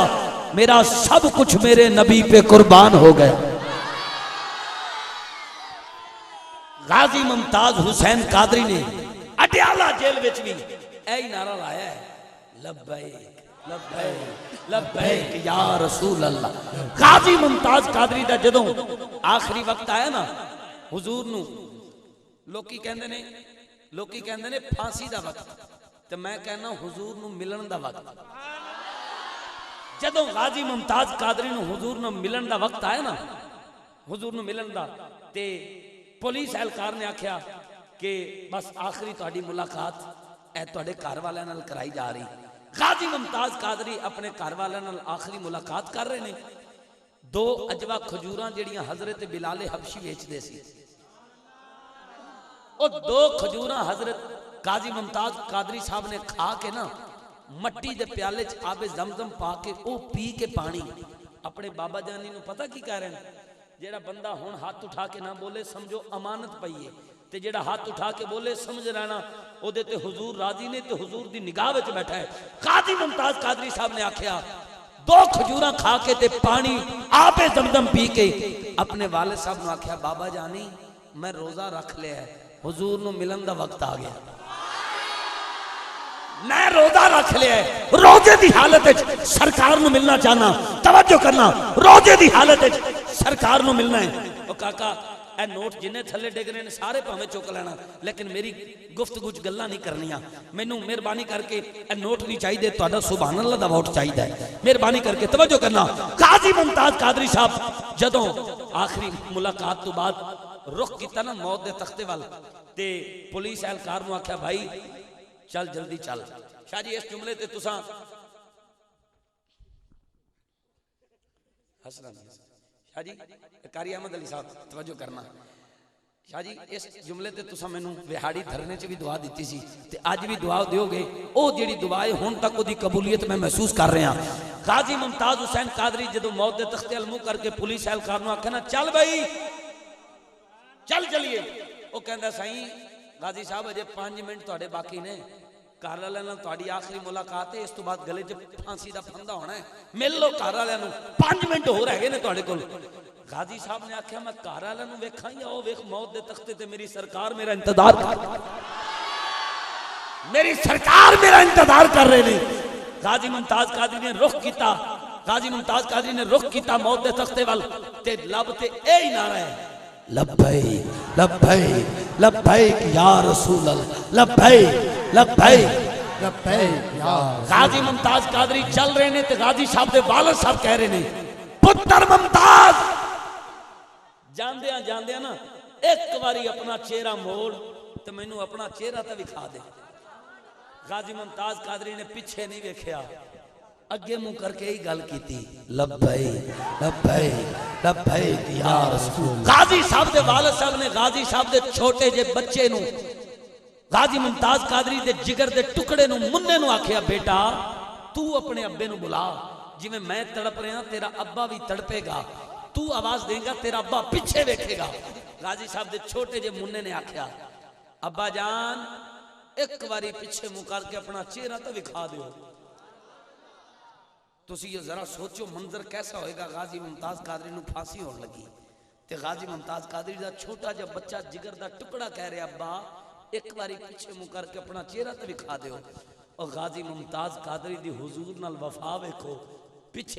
[SPEAKER 1] मेरा सब कुछ मेरे नबी पे कुर्बान हो गया। गाजी मुमताज हुसैन कादरी ने अडयाला जेल विच भी यही नारा लाया है, लब्बैक लब्बैक लब्बैक या रसूल अल्लाह। गाजी मुमताज कादरी दा जदों आखिरी वक्त आया ना, हुजूर नू लोकी कहंदे ने फांसी दा वक्त, ते मैं कहना हुजूर नू मिलन दा वक्त। जदों गाजी मुमताज कादरी नू हुजूर नू मिलन दा वक्त आया ना, हुजूर नू मिलन दा, ते पुलिस एहलकार ने आख्या कि बस आखिरी तुहाडी मुलाकात ए तुहाडे घर वालियां नाल कराई जा रही। गाजी मुमताज कादरी अपने घर वालियां नाल आखिरी मुलाकात कर रहे ने। दो अजवा खजूरां जिहड़ियां हजरत बिलाल हबशी वेचदे सी, ओ दो खजूरां हजरत गाजी मुमताज कादरी साहब ने खा के ना मट्टी दे प्याले च आबे जमजम पा के ओ पी के पानी अपने बाबा जानी नू पता की कह रहे हैं, जेड़ा बंदा हुण हाथ उठा के ना बोले समझो अमानत पई है, ते जेड़ा हाथ उठा के बोले समझ रहना ओदे ते हुजूर राजी ने, ते हुजूर दी निगाह विच बैठा है। गाजी मुमताज कादरी साहब ने आख्या दो खजूरां खा के ते पानी आपे जमजम पी के अपने वालिद साहब ने आख्या बाबा जानी मैं रोजा रख लिया है, हुजूर नू मिलन दा वक्त आ गया, मैं रोजा रख लिया है, रोजे दी हालत विच सरकार नू मिलना चाहना। तवज्जो करना, रोजे दी हालत विच सरकार नू मिलना है। ओ काका ए नोट जिन्ने थले डिग रहे ने सारे भावें चुक लेना, लेकिन मेरी गुफ्तगू च गल्लां नहीं करनियां। मैनू मेहरबानी करके ए नोट नहीं चाहिए, तुहाडा सुभान अल्लाह दा वोट चाहिए। मेहरबानी करके तवज्जो करना। गाजी मुमताज कादरी साहब जदों आखिरी मुलाकात तो बाद रुख किया ना मौत दे तख्ते वाल, ते पुलिस एहलकार नू आख्या भाई चल जल्दी चल। शाह जी इस जुमले ते तुसां हसना शाह जी कारी अहमद अली साहब तवज्जो करना। शाह जी इस जुमले ते तुसां मैनू विहाड़ी धरने च भी दुआ दी सी, ते अज भी दुआ दोगे। वो जिहड़ी दुआ है हुण तक उहदी कबूलियत मैं महसूस कर रहा। गाजी मुमताज हुसैन कादरी जदों मौत दे तख्ते अल मुंह करके पुलिस एहलकार नू आखे ना चल भाई चल चलिए, वो कहंदा साईं गाजी साहब अजे 5 मिनट तुहाडे बाकी ने, घर वाले नाल तुहाडी आखिरी मुलाकात है, इस तो बाद गले च फांसी दा फंदा होना है, मिल लो घर वाले नू, 5 मिनट होर हैगे ने तुहाडे कोल। गाजी साहब ने आख्या मैं घर वाले नू वेखां या ओ वेख मौत दे तख्ते ते मेरी सरकार मेरा इंतजार कर, मेरी सरकार मेरा इंतजार कर रहे ने। गाजी मुमताज कादरी ने रुख किया, गाजी मुमताज कादरी ने रुख किया मौत दे तख्ते वाल, ते लब ते यही नारा है लब्बैक लब्बैक लब्बैक या रसूल अल्लाह, लब्बैक लब्बैक लब्बैक या। गाजी मुमताज कादरी चल रहे ने, ते गाजी साहब दे वालिद साहब कह रहे ने पुत्र मुमताज जांदिया जांदिया ना एक बारी अपना चेहरा मोड़ ते मैनू अपना चेहरा तो विखा दे। गाजी मुमताज कादरी ने पीछे नहीं वेख्या, अगे मुंह करके ही गल की लब्बैक लब्बैक लब्बैक या रसूल। गाजी साहब दे वालिद साहब ने गाजी साहब दे छोटे जे बच्चे नू गाजी मुमताज कादरी दे जिगर दे टुकड़े नू मुन्ने नू आख्या बेटा तू अपने अब्बे नू बुला, जिवें मैं तड़प रहा तेरा अब्बा भी तड़पेगा, तू आवाज देगा तेरा अब्बा पीछे वेखेगा। गाजी साहब दे छोटे जे मुन्ने ने आख्या अब्बा जान एक बारी पीछे मुंह करके अपना चेहरा तो विखा दो। तुसी ये जरा सोचो मंजर कैसा होएगा, गाजी मुमताज कादरी नू फांसी होने लगी, ते गाजी मुमताज कादरी दा छोटा जा बच्चा जिगर दा टुकड़ा कह रहा अब्बा एक बारी पीछे मुंह करके अपना चेहरा तो विखा दो। और गाजी मुमताज कादरी दी हुजूर नाल वफा वेखो, पीछे